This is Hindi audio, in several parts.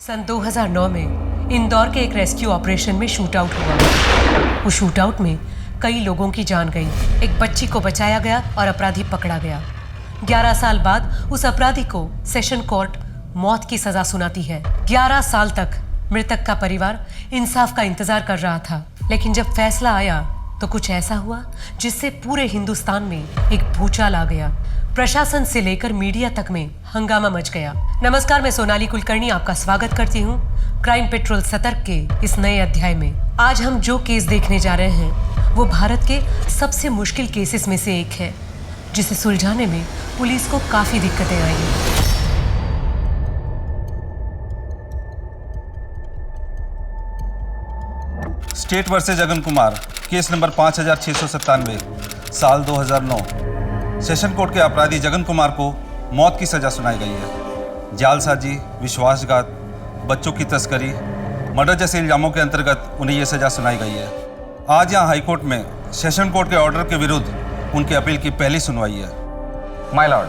सन 2009 में इंदौर के एक रेस्क्यू ऑपरेशन में शूट आउट हुआ। उस शूट आउट में कई लोगों की जान गई। एक बच्ची को बचाया गया और अपराधी पकड़ा गया। 11 साल बाद उस अपराधी को सेशन कोर्ट मौत की सजा सुनाती है। 11 साल तक मृतक का परिवार इंसाफ का इंतजार कर रहा था, लेकिन जब फैसला आया तो कुछ ऐसा हुआ जिससे पूरे हिंदुस्तान में एक भूचाल आ गया। प्रशासन से लेकर मीडिया तक में हंगामा मच गया। नमस्कार, मैं सोनाली कुलकर्णी आपका स्वागत करती हूँ क्राइम पेट्रोल सतर्क के इस नए अध्याय में। आज हम जो केस देखने जा रहे हैं वो भारत के सबसे मुश्किल केसेस में से एक है, जिसे सुलझाने में पुलिस को काफी दिक्कतें आई। State versus Jagan Kumar, case number 5697, साल 2009। सेशन कोर्ट के अपराधी जगन कुमार को मौत की सजा सुनाई गई है। जालसाजी, विश्वासघात, बच्चों की तस्करी, मर्डर जैसे इल्जामों के अंतर्गत उन्हें यह सजा सुनाई गई है। आज यहाँ हाईकोर्ट में सेशन कोर्ट के ऑर्डर के विरुद्ध उनकी अपील की पहली सुनवाई है। माय लॉर्ड,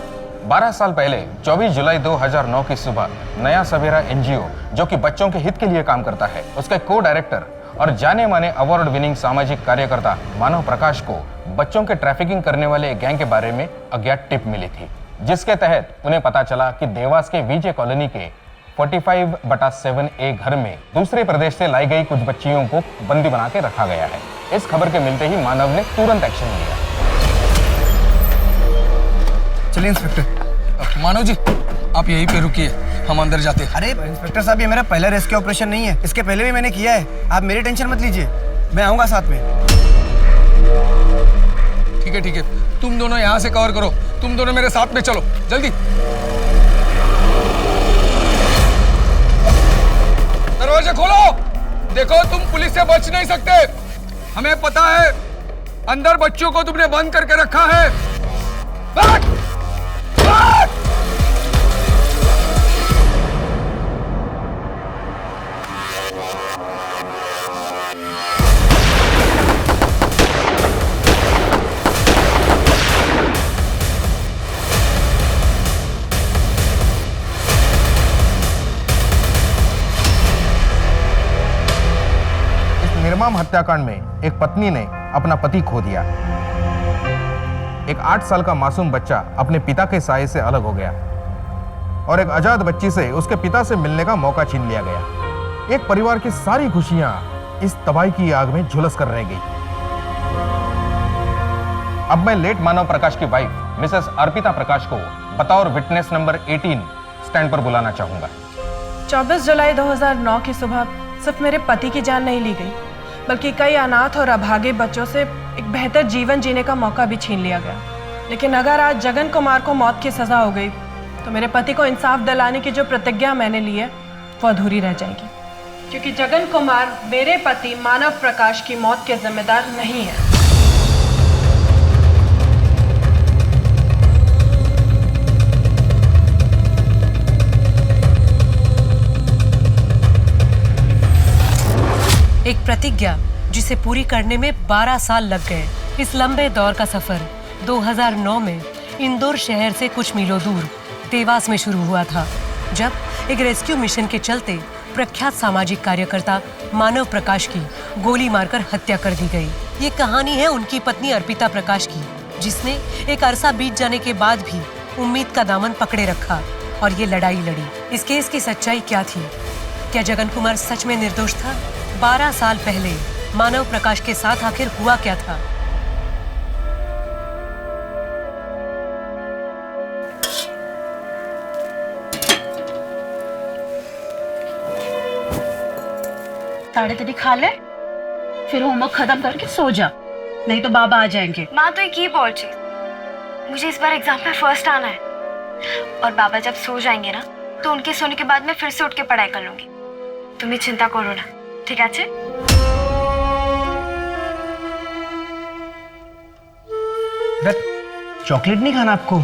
12 साल पहले 24 जुलाई 2009 की सुबह नया सवेरा एनजीओ, जो कि बच्चों के हित के लिए काम करता है, उसके को डायरेक्टर और जाने माने अवार्ड विनिंग सामाजिक कार्यकर्ता मानव प्रकाश को बच्चों के ट्रैफिकिंग करने वाले एक गैंग के बारे में अज्ञात टिप मिली थी, जिसके तहत उन्हें पता चला कि देवास के विजय कॉलोनी के 45/7A घर में दूसरे प्रदेश से लाई गई कुछ बच्चियों को बंदी बना के रखा गया है। इस खबर के मिलते ही मानव ने तुरंत एक्शन लिया। चलिए इंस्पेक्टर। मानव जी, आप यहीं पे रुकिए, हम अंदर जाते हैं। अरे इंस्पेक्टर साहब, ये मेरा पहला रेस्क्यू ऑपरेशन नहीं है, इसके पहले भी मैंने किया है। आप मेरी टेंशन मत लीजिए, मैं आऊंगा साथ में। ठीक है, तुम दोनों यहाँ से कवर करो, तुम दोनों मेरे साथ में चलो, जल्दी। दरवाजे खोलो। देखो, तुम पुलिस से बच नहीं सकते, हमें पता है अंदर बच्चों को तुमने बंद करके रखा है। बैठ! बैठ! निर्मम हत्याकांड में एक पत्नी ने अपना पति खो दिया। एक 8 साल का मासूम बच्चा अपने पिता के साये से अलग हो गया और एक आजाद बच्ची से उसके पिता से मिलने का मौका छीन लिया गया। एक परिवार की सारी खुशियां इस तबाही की आग में झुलस कर रह गई। अब मैं लेट मानव प्रकाश की वाइफ मिसेस अर्पिता प्रकाश को बतौर विटनेस नंबर 18 स्टैंड पर बुलाना चाहूंगा। 24 जुलाई 2009 की सुबह सिर्फ मेरे पति की जान नहीं ली गई, बल्कि कई अनाथ और अभागे बच्चों से एक बेहतर जीवन जीने का मौका भी छीन लिया गया। लेकिन अगर आज जगन कुमार को मौत की सजा हो गई तो मेरे पति को इंसाफ दिलाने की जो प्रतिज्ञा मैंने ली है वो अधूरी रह जाएगी, क्योंकि जगन कुमार मेरे पति मानव प्रकाश की मौत के जिम्मेदार नहीं है। एक प्रतिज्ञा जिसे पूरी करने में 12 साल लग गए। इस लंबे दौर का सफर 2009 में इंदौर शहर से कुछ मीलों दूर देवास में शुरू हुआ था, जब एक रेस्क्यू मिशन के चलते प्रख्यात सामाजिक कार्यकर्ता मानव प्रकाश की गोली मारकर हत्या कर दी गई। ये कहानी है उनकी पत्नी अर्पिता प्रकाश की, जिसने एक अरसा बीत जाने के बाद भी उम्मीद का दामन पकड़े रखा और ये लड़ाई लड़ी। इस केस की सच्चाई क्या थी? क्या जगन कुमार सच में निर्दोष था? 12 साल पहले मानव प्रकाश के साथ आखिर हुआ क्या था? साढ़े तेरी खा ले, फिर होमवर्क खत्म करके सो जा, नहीं तो बाबा आ जाएंगे। माँ तो एक ही बोल चीज, मुझे इस बार एग्जाम में फर्स्ट आना है, और बाबा जब सो जाएंगे ना तो उनके सोने के बाद मैं फिर से उठ के पढ़ाई कर लूंगी। तुम्हें चिंता करो ना, ठीक है? चॉकलेट नहीं खाना आपको?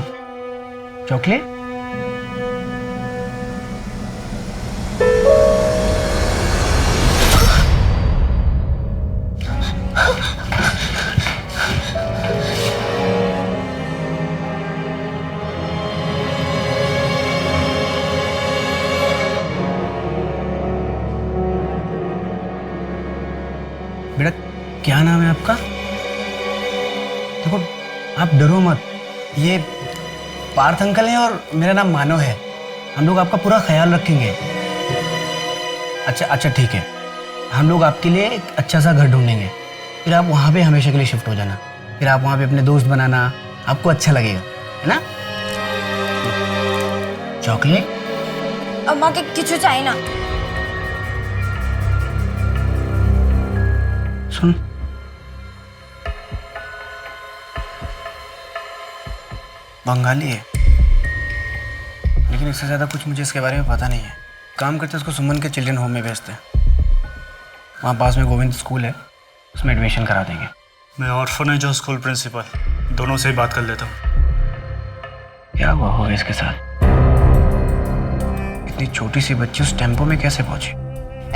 चॉकलेट? बेटा क्या नाम है आपका? देखो आप डरो मत, ये पार्थ अंकल हैं और मेरा नाम मानव है। हम लोग आपका पूरा ख्याल रखेंगे। अच्छा ठीक है, हम लोग आपके लिए एक अच्छा सा घर ढूंढेंगे, फिर आप वहाँ पे हमेशा के लिए शिफ्ट हो जाना। फिर आप वहाँ पे अपने दोस्त बनाना, आपको अच्छा लगेगा, है ना? चॉकलेट अम्मा के किचु चाहिए ना। सुन, बंगाली है, लेकिन इससे ज़्यादा कुछ मुझे इसके बारे में पता नहीं है। काम करते उसको सुमन के चिल्ड्रन होम में भेजते हैं। वहाँ पास में गोविंद स्कूल है, उसमें एडमिशन करा देंगे। मैं ऑर्फनेज और स्कूल प्रिंसिपल दोनों से ही बात कर लेता हूँ। क्या हुआ होगा इसके साथ? इतनी छोटी सी बच्ची उस टेम्पो में कैसे पहुंची?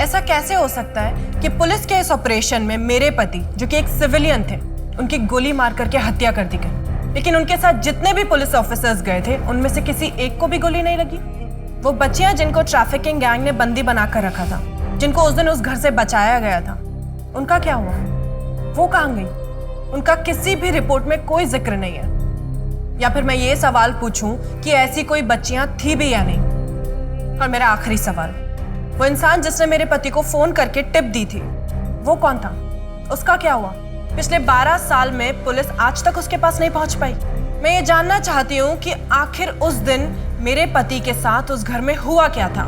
ऐसा कैसे हो सकता है कि पुलिस के इस ऑपरेशन में मेरे पति, जो कि एक सिविलियन थे, उनकी गोली मार करके हत्या कर दी गई, लेकिन उनके साथ जितने भी पुलिस ऑफिसर्स गए थे उनमें से किसी एक को भी गोली नहीं लगी? वो बच्चियां जिनको ट्रैफिकिंग गैंग ने बंदी बनाकर रखा था, जिनको उस दिन उस घर से बचाया गया था, उनका क्या हुआ? वो कहाँ गई? उनका किसी भी रिपोर्ट में कोई जिक्र नहीं है। या फिर मैं ये सवाल पूछूं कि ऐसी कोई बच्चियां थी भी या नहीं? और मेरा आखिरी सवाल, वो इंसान जिसने मेरे पति को फोन करके टिप दी थी, वो कौन था? उसका क्या हुआ? पिछले 12 साल में पुलिस आज तक उसके पास नहीं पहुंच पाई। मैं ये जानना चाहती हूँ कि आखिर उस दिन मेरे पति के साथ उस घर में हुआ क्या था।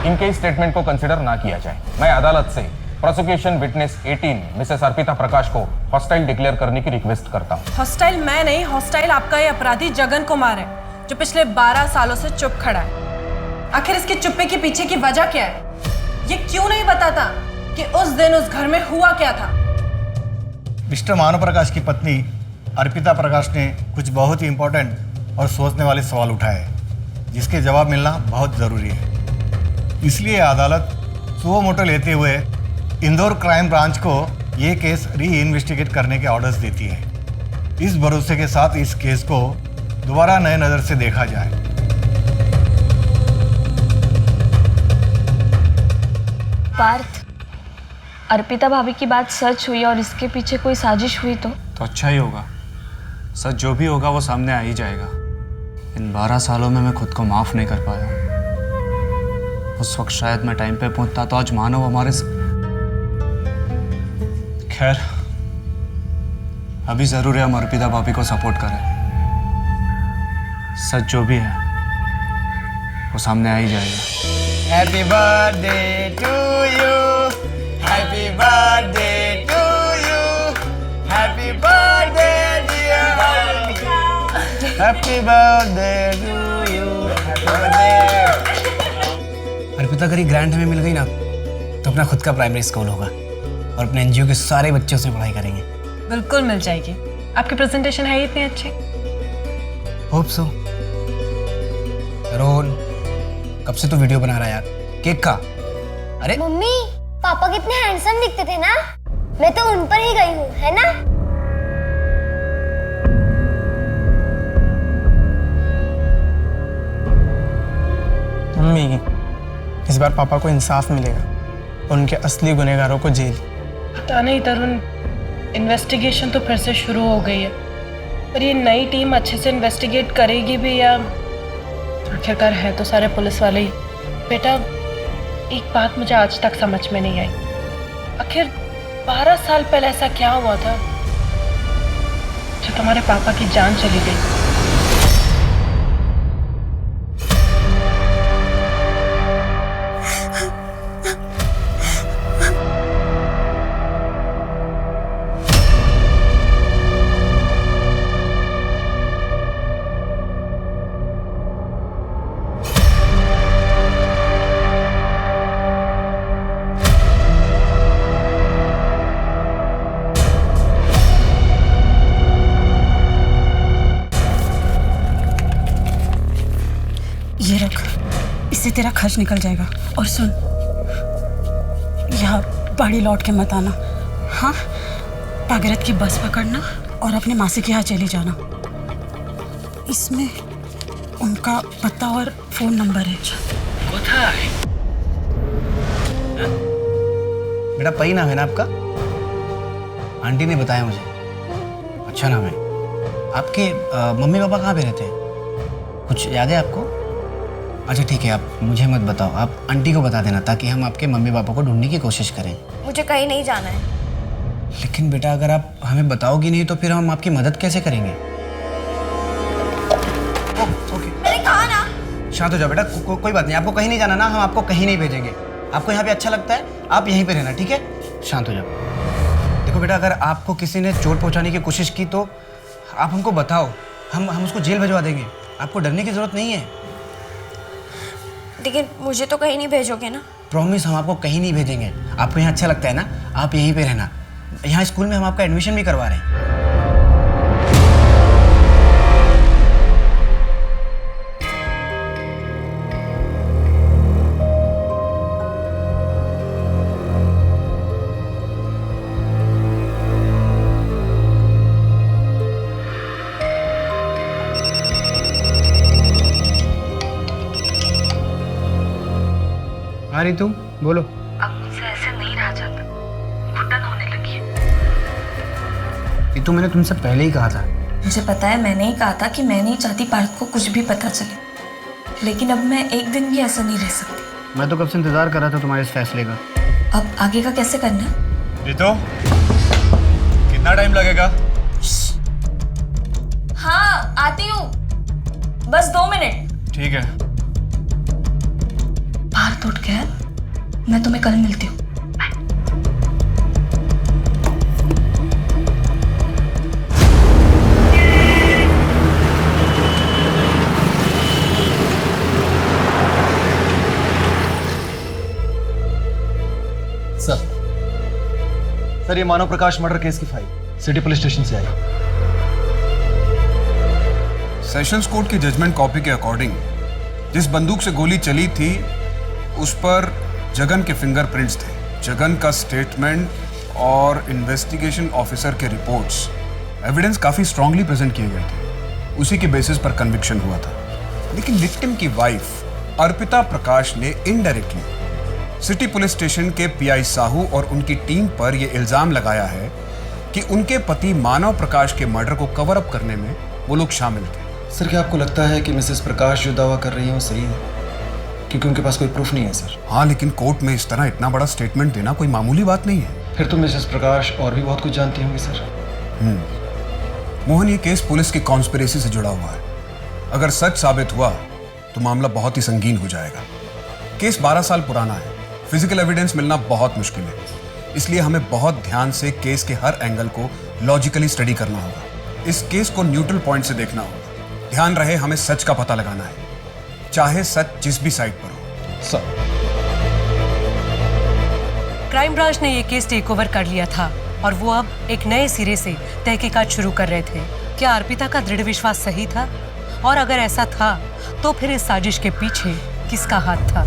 इनके इस स्टेटमेंट को कंसिडर ना किया जाए। मैं अदालत से प्रोसिक्यूशन विटनेस 18 मिसेस अर्पिता प्रकाश को हॉस्टाइल डिक्लेयर करने की रिक्वेस्ट करता हूँ। हॉस्टाइल मैं नहीं, हॉस्टाइल आपका ये अपराधी जगन कुमार है, जो पिछले 12 सालों से चुप खड़ा है। आखिर इसके चुप्पे के पीछे की वजह क्या है? ये क्यों नहीं बताता कि उस दिन उस घर में हुआ क्या था? मिस्टर मानव प्रकाश की पत्नी अर्पिता प्रकाश ने कुछ बहुत ही इम्पोर्टेंट और सोचने वाले सवाल उठाए, जिसके जवाब मिलना बहुत ज़रूरी है। इसलिए अदालत सुओ मोटो लेते हुए इंदौर क्राइम ब्रांच को ये केस री इन्वेस्टिगेट करने के ऑर्डर्स देती है। इस भरोसे के साथ इस केस को दोबारा नए नज़र से देखा जाए। पार्थ, अर्पिता भाभी की बात सच हुई और इसके पीछे कोई साजिश हुई तो अच्छा ही होगा। सच जो भी होगा वो सामने आ ही जाएगा। इन 12 सालों में मैं खुद को माफ़ नहीं कर पाया। उस वक्त शायद मैं टाइम पे पहुंचता तो आज मानव हमारे खैर, अभी ज़रूर है हम अर्पिता भाभी को सपोर्ट करें। सच जो भी है वो सामने आ ही जाएगा। Happy birthday to you, happy birthday to you, happy birthday dear, happy birthday to you, happy birthday. Arpita अगर ये ग्रांट हमें मिल गई ना, तो अपना खुद का प्राइमरी स्कूल होगा और अपने एनजीओ के सारे बच्चों से पढ़ाई करेंगे। बिल्कुल मिल जाएगी। आपकी प्रेजेंटेशन है ही इतनी अच्छी। Hope so. रोहन, कब से तू वीडियो बना रहा है यार? केक का? अरे मम्मी, पापा कितने हैंडसम दिखते थे ना, मैं तो उन पर ही गई हूँ, है ना? मम्मी, इस बार पापा को इंसाफ मिलेगा और उनके असली गुनहगारों को जेल। पता नहीं तरुण, इन्वेस्टिगेशन तो फिर से शुरू हो गई है, पर ये नई टीम अच्छे से इन्वेस्टिगेट करेगी भी या आखिरकार है तो सारे पुलिस वाले ही। बेटा, एक बात मुझे आज तक समझ में नहीं आई, आखिर 12 साल पहले ऐसा क्या हुआ था जो तुम्हारे पापा की जान चली गई? ये रख, इससे तेरा खर्च निकल जाएगा। और सुन, यहाँ बाड़ी लौट के मत आना, हाँ? भागीरथ की बस पकड़ना और अपने मासी के यहाँ चली जाना। इसमें उनका पता और फोन नंबर है। कोথায়? बेटा पई नाम है ना आपका? आंटी ने बताया मुझे। अच्छा नाम है। आपके मम्मी पापा कहाँ पे रहते हैं? कुछ याद है आपको? अच्छा ठीक है, आप मुझे मत बताओ, आप आंटी को बता देना ताकि हम आपके मम्मी पापा को ढूंढने की कोशिश करें। मुझे कहीं नहीं जाना है। लेकिन बेटा अगर आप हमें बताओगी नहीं तो फिर हम आपकी मदद कैसे करेंगे? ओके मैंने कहा ना। शांत हो जाओ बेटा, कोई बात नहीं, आपको कहीं नहीं जाना ना, हम आपको कहीं नहीं भेजेंगे। आपको यहाँ पे अच्छा लगता है, आप यहीं पे रहना, ठीक है? शांत हो जाओ। देखो बेटा, अगर आपको किसी ने चोट पहुँचाने की कोशिश की तो आप हमको बताओ, हम उसको जेल भिजवा देंगे। आपको डरने की जरूरत नहीं है। लेकिन मुझे तो कहीं नहीं भेजोगे ना? प्रॉमिस, हम आपको कहीं नहीं भेजेंगे। आपको यहाँ अच्छा लगता है ना, आप यहीं पे रहना। यहाँ स्कूल में हम आपका एडमिशन भी करवा रहे हैं। हाँ रितु, बोलो। अब मुझसे ऐसे नहीं रहा जाता, घुटन होने लगी है। रितु, मैंने तुमसे पहले ही कहा था। मुझे पता है, मैंने ही कहा था कि मैं नहीं चाहती पार्थ को कुछ भी पता चले, लेकिन अब मैं एक दिन भी ऐसा नहीं रह सकती। मैं तो कब से इंतजार कर रहा था तुम्हारे इस फैसले का। अब आगे का कैसे करना है? रितु, कितना टाइम लगेगा? हाँ आती हूँ, बस 2 मिनट। ठीक है। पार्थ उठ गया, मैं तुम्हें कल मिलती हूँ। सर, ये मानव प्रकाश मर्डर केस की फाइल सिटी पुलिस स्टेशन से आई। सेशंस कोर्ट की जजमेंट कॉपी के अकॉर्डिंग जिस बंदूक से गोली चली थी उस पर जगन के फिंगरप्रिंट्स थे। जगन का स्टेटमेंट और इन्वेस्टिगेशन ऑफिसर के रिपोर्ट्स, एविडेंस काफी स्ट्रांगली प्रेजेंट किए गए थे। उसी के बेसिस पर कन्विक्शन हुआ था। लेकिन विक्टिम की वाइफ अर्पिता प्रकाश ने इनडायरेक्टली सिटी पुलिस स्टेशन के पीआई साहू और उनकी टीम पर यह इल्जाम लगाया है कि उनके पति मानव प्रकाश के मर्डर को कवर अप करने में वो लोग शामिल थे। सर, क्या आपको लगता है कि मिसेस प्रकाश जो दावा कर रही है वो सही है? क्योंकि उनके पास कोई प्रूफ नहीं है सर। हाँ, लेकिन कोर्ट में इस तरह इतना बड़ा स्टेटमेंट देना कोई मामूली बात नहीं है। फिर तो मिसेस प्रकाश और भी बहुत कुछ जानती होंगी सर। मोहन, ये केस पुलिस की कॉन्स्पिरेसी से जुड़ा हुआ है। अगर सच साबित हुआ तो मामला बहुत ही संगीन हो जाएगा। केस 12 साल पुराना है, फिजिकल एविडेंस मिलना बहुत मुश्किल है। इसलिए हमें बहुत ध्यान से केस के हर एंगल को लॉजिकली स्टडी करना होगा। इस केस को न्यूट्रल पॉइंट से देखना होगा। ध्यान रहे, हमें सच का पता लगाना है, चाहे सच जिस भी साइड पर हो। सर, क्राइम ब्रांच ने ये केस टेक ओवर कर लिया था और वो अब एक नए सिरे से तहकीकात शुरू कर रहे थे। क्या अर्पिता का दृढ़ विश्वास सही था? और अगर ऐसा था तो फिर इस साजिश के पीछे किसका हाथ था?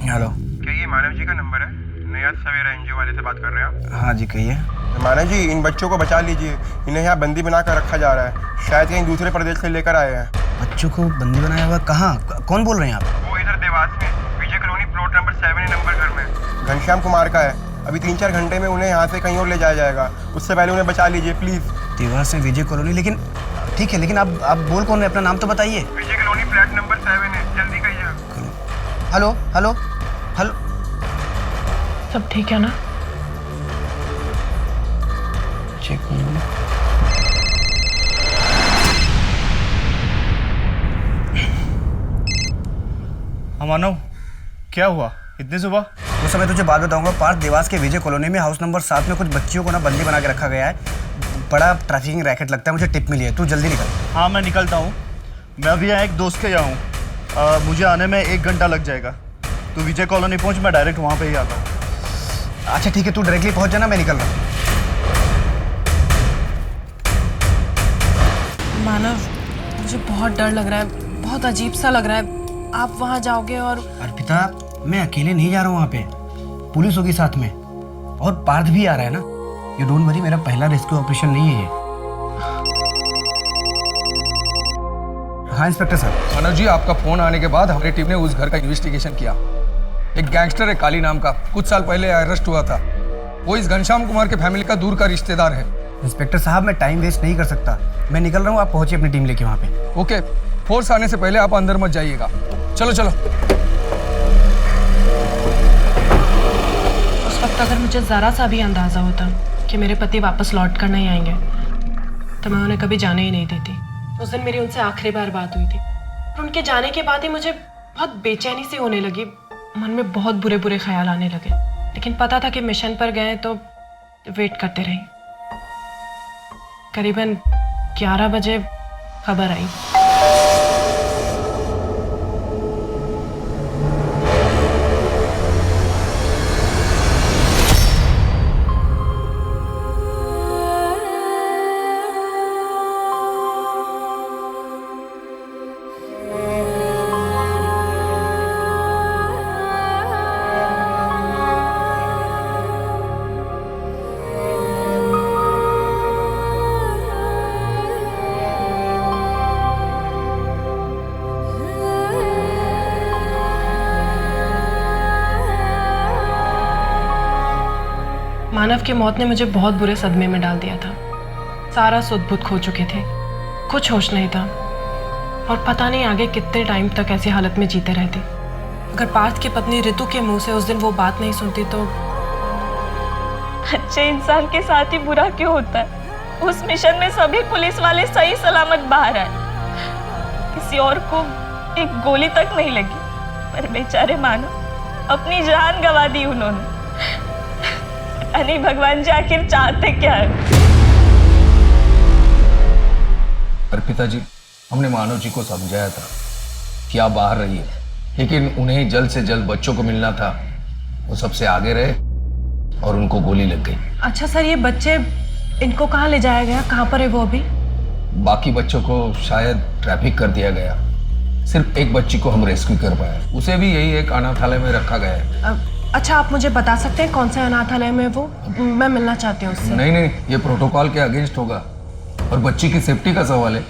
हेलो, क्या ये मानव जी का नंबर है? नया सवेरा एनजीओ वाले से बात कर रहे हैं आप? हाँ जी कहिए। मानव जी, इन बच्चों को बचा लीजिए। इन्हें यहाँ बंदी बनाकर रखा जा रहा है। शायद कहीं दूसरे प्रदेश से लेकर आए हैं। बच्चों को बंदी बनाया हुआ? कहाँ? कौन बोल रहे हैं आप? वो इधर देवास में विजय कॉलोनी प्लॉट नंबर 7 नंबर घर में। घनश्याम कुमार का है। अभी 3-4 घंटे में उन्हें यहाँ से कहीं और ले जाया जाएगा। उससे पहले उन्हें बचा लीजिए प्लीज। देवास से विजय कॉलोनी? लेकिन ठीक है, लेकिन आप बोल कौन रहे? अपना नाम तो बताइए। विजय कॉलोनी फ्लैट नंबर 7 है, जल्दी कहिए। हेलो हेलो हेलो, सब ठीक है ना? चेक हाँ मानव, क्या हुआ इतनी सुबह? वो सब मैं तुझे बात बताऊंगा। पार्थ देवास के विजय कॉलोनी में हाउस नंबर 7 में कुछ बच्चियों को ना बंदी बना के रखा गया है। बड़ा ट्रैफिकिंग रैकेट लगता है, मुझे टिप मिली है। तू जल्दी निकल। हाँ मैं निकलता हूँ। मैं अभी यहाँ एक दोस्त के यहाँ हूँ, मुझे आने में 1 घंटा लग जाएगा। तू विजय कॉलोनी पहुँच, मैं डायरेक्ट वहाँ पे ही आता हूँ। अच्छा ठीक है, तू डायरेक्टली पहुँच जाना, मैं निकल रहा हूँ। मानव, मुझे बहुत डर लग रहा है, बहुत अजीब सा लग रहा है। आप वहाँ जाओगे और अर्पिता, मैं अकेले नहीं जा रहा हूँ वहाँ पे, पुलिस होगी साथ में, और पार्थ भी आ रहा है ना। यू डोंट वरी, मेरा पहला रेस्क्यू ऑपरेशन नहीं है ये। हाँ इंस्पेक्टर सर। मनोज जी, आपका फोन आने के बाद हमारी टीम ने उस घर का इन्वेस्टिगेशन किया। एक गैंगस्टर है काली नाम का, कुछ साल पहले अरेस्ट हुआ था। वो इस घनश्याम कुमार के फैमिली का दूर का रिश्तेदार है। इंस्पेक्टर साहब, मैं टाइम वेस्ट नहीं कर सकता, मैं निकल रहा हूँ। आप पहुंचे अपनी टीम लेके वहाँ पे। ओके, फोर्स आने से पहले आप अंदर मत जाइएगा। चलो चलो। उस वक्त अगर मुझे ज़रा सा भी अंदाज़ा होता कि मेरे पति वापस लौट कर नहीं आएंगे तो मैं उन्हें कभी जाने ही नहीं देती। उस दिन मेरी उनसे आखिरी बार बात हुई थी और उनके जाने के बाद ही मुझे बहुत बेचैनी सी होने लगी। मन में बहुत बुरे बुरे ख्याल आने लगे, लेकिन पता था कि मिशन पर गए तो वेट करते रही। करीबन 11 बजे खबर आई। मानव की मौत ने मुझे बहुत बुरे सदमे में डाल दिया था। सारा सुध-बुध खो चुके थे, कुछ होश नहीं था और पता नहीं आगे कितने टाइम तक ऐसी हालत में जीते रहते। अगर पार्थ की पत्नी ऋतु के मुंह से उस दिन वो बात नहीं सुनती तो अच्छे इंसान के साथ ही बुरा क्यों होता है? उस मिशन में सभी पुलिस वाले सही सलामत बाहर आए, किसी और को एक गोली तक नहीं लगी, पर बेचारे मानव अपनी जान गंवा दी उन्होंने। नहीं भगवान जी आखिर चाहते क्या है? अर्पिता जी, हमने मानव जी को समझाया था कि आप बाहर रहिए, लेकिन उन्हें जल्द से जल्द बच्चों को मिलना था। वो सबसे आगे रहे और उनको गोली लग गई। अच्छा सर, ये बच्चे इनको कहाँ ले जाया गया? कहाँ पर है वो अभी? बाकी बच्चों को शायद ट्रैफिक कर दिया गया। सिर्फ एक बच्ची को हम रेस्क्यू कर पाए, उसे भी यही एक अनाथालय में रखा गया है। अच्छा, आप मुझे बता सकते हैं कौन से अनाथालय में वो? मैं मिलना चाहती हूँ उससे। नहीं, ये प्रोटोकॉल के अगेंस्ट होगा और बच्ची की सेफ्टी का सवाल है।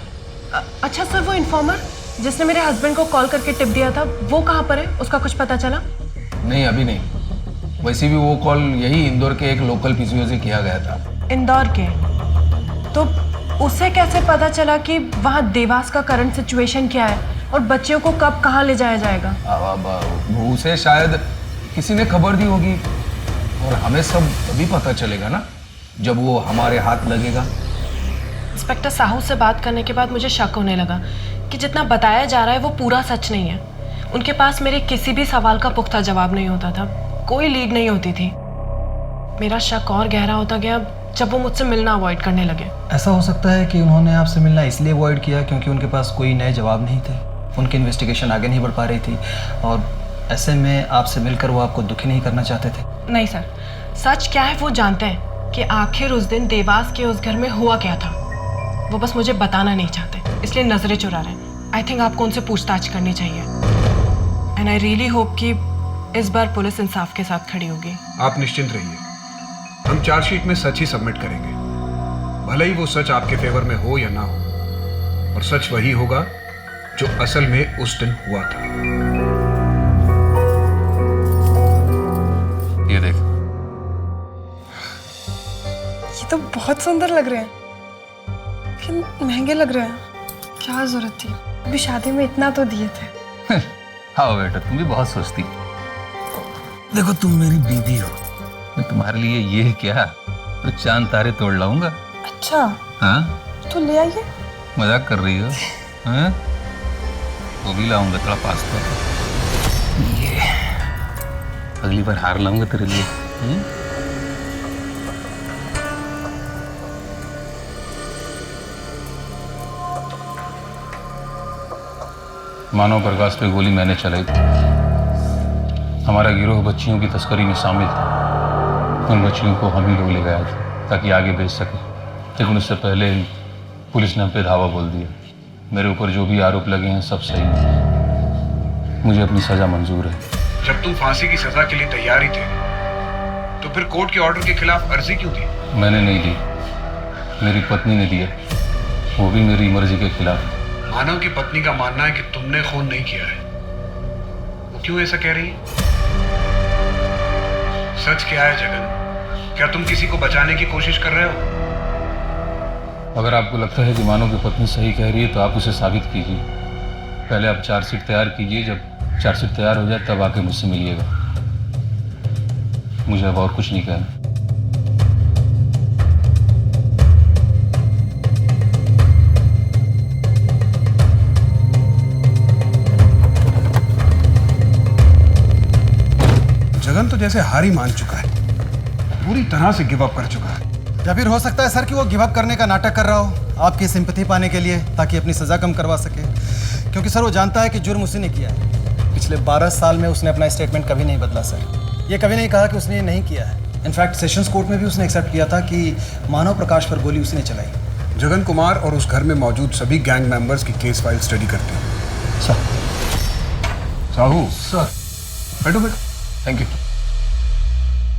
अच्छा सर, वो इन्फॉर्मर जिसने मेरे हस्बैंड को कॉल करके टिप दिया था, वो कहाँ पर है? उसका कुछ पता चला? नहीं, अभी नहीं। वैसे भी वो कॉल यही इंदौर के एक लोकल पीसीओ से किया गया था। इंदौर के? तो उसे कैसे पता चला कि वहाँ देवास का करंट सिचुएशन क्या है और बच्चियों को कब कहाँ ले जाया जाएगा? उसे शायद किसी ने खबर दी होगी और हमें सब तभी पता चलेगा ना जब वो हमारे हाथ लगेगा। इंस्पेक्टर साहू से बात करने के बाद मुझे शक होने लगा कि जितना बताया जा रहा है वो पूरा सच नहीं है। उनके पास मेरे किसी भी सवाल का पुख्ता जवाब नहीं होता था, कोई लीड नहीं होती थी। मेरा शक और गहरा होता गया जब वो मुझसे मिलना अवॉइड करने लगे। ऐसा हो सकता है कि उन्होंने आपसे मिलना इसलिए अवॉइड किया क्योंकि उनके पास कोई नए जवाब नहीं थे, उनकी इन्वेस्टिगेशन आगे नहीं बढ़ पा रही थी और ऐसे में आपसे मिलकर वो आपको दुखी नहीं करना चाहते थे। नहीं सर, सच क्या है वो जानते हैं कि आखिर उस दिन देवास के उस घर में हुआ क्या था। वो बस मुझे बताना नहीं चाहते, इसलिए नजरें चुरा रहे हैं। आई थिंक आपको उनसे पूछताछ करनी चाहिए एंड आई रियली होप कि इस बार पुलिस इंसाफ के साथ खड़ी होगी। आप निश्चिंत रहिए, हम चार्जशीट में सच ही सबमिट करेंगे, भले ही वो सच आपके फेवर में हो या ना हो, और सच वही होगा जो असल में उस दिन हुआ था। ये देख, ये तो बहुत सुंदर लग रहे हैं, लेकिन महंगे लग रहे हैं। क्या जरूरत थी? अभी शादी में इतना तो दिए थे। हाँ बेटा, तुम भी बहुत सोचती। देखो, तुम मेरी बीवी हो, मैं तुम्हारे लिए ये क्या तो चांद तारे तोड़ लाऊंगा। अच्छा, हाँ तो ले आइए। मजाक कर रही हो? हाँ, वो भी लाऊंगा, थोड़ा पास करो। ये अगली बार हार लाऊंगा तेरे लिए। मानव प्रकाश पे गोली मैंने चलाई थी। हमारा गिरोह बच्चियों की तस्करी में शामिल था। उन बच्चियों को हम ही लोग ले गया था ताकि आगे बेच सके, लेकिन उससे पहले ही पुलिस ने हम पे धावा बोल दिया। मेरे ऊपर जो भी आरोप लगे हैं सब सही है। मुझे अपनी सजा मंजूर है। जब तुम फांसी की सजा के लिए तैयार ही थे तो फिर कोर्ट के ऑर्डर के खिलाफ अर्जी क्यों दी? मैंने नहीं दी, मेरी पत्नी ने दिया, वो भी मेरी मर्जी के खिलाफ। मानव की पत्नी का मानना है कि तुमने खून नहीं किया है। वो क्यों ऐसा कह रही है? सच क्या है जगन? क्या तुम किसी को बचाने की कोशिश कर रहे हो? अगर आपको लगता है कि मानव की पत्नी सही कह रही है तो आप उसे साबित कीजिए। पहले आप चार्जशीट तैयार कीजिए, जब चार्जशीट तैयार हो जाए तब आके मुझसे मिलिएगा। मुझे अब और कुछ नहीं कहना। जगन तो जैसे हार ही मान चुका है, पूरी तरह से गिव अप कर चुका है। या फिर हो सकता है सर कि वो गिव अप करने का नाटक कर रहा हो आपकी सिंपैथी पाने के लिए, ताकि अपनी सजा कम करवा सके। क्योंकि सर वो जानता है कि जुर्म उसी ने किया है। पिछले 12 साल में उसने अपना स्टेटमेंट कभी नहीं बदला सर। ये कभी नहीं कहा कि उसने ये नहीं किया है। इनफैक्ट सेशंस कोर्ट में भी उसने एक्सेप्ट किया था कि मानव प्रकाश पर गोली उसने चलाई। जगन कुमार और उस घर में मौजूद सभी गैंग मेंबर्स की केस फाइल स्टडी करते हैं। सर। साहू सर। बैठो बैठो। Thank you.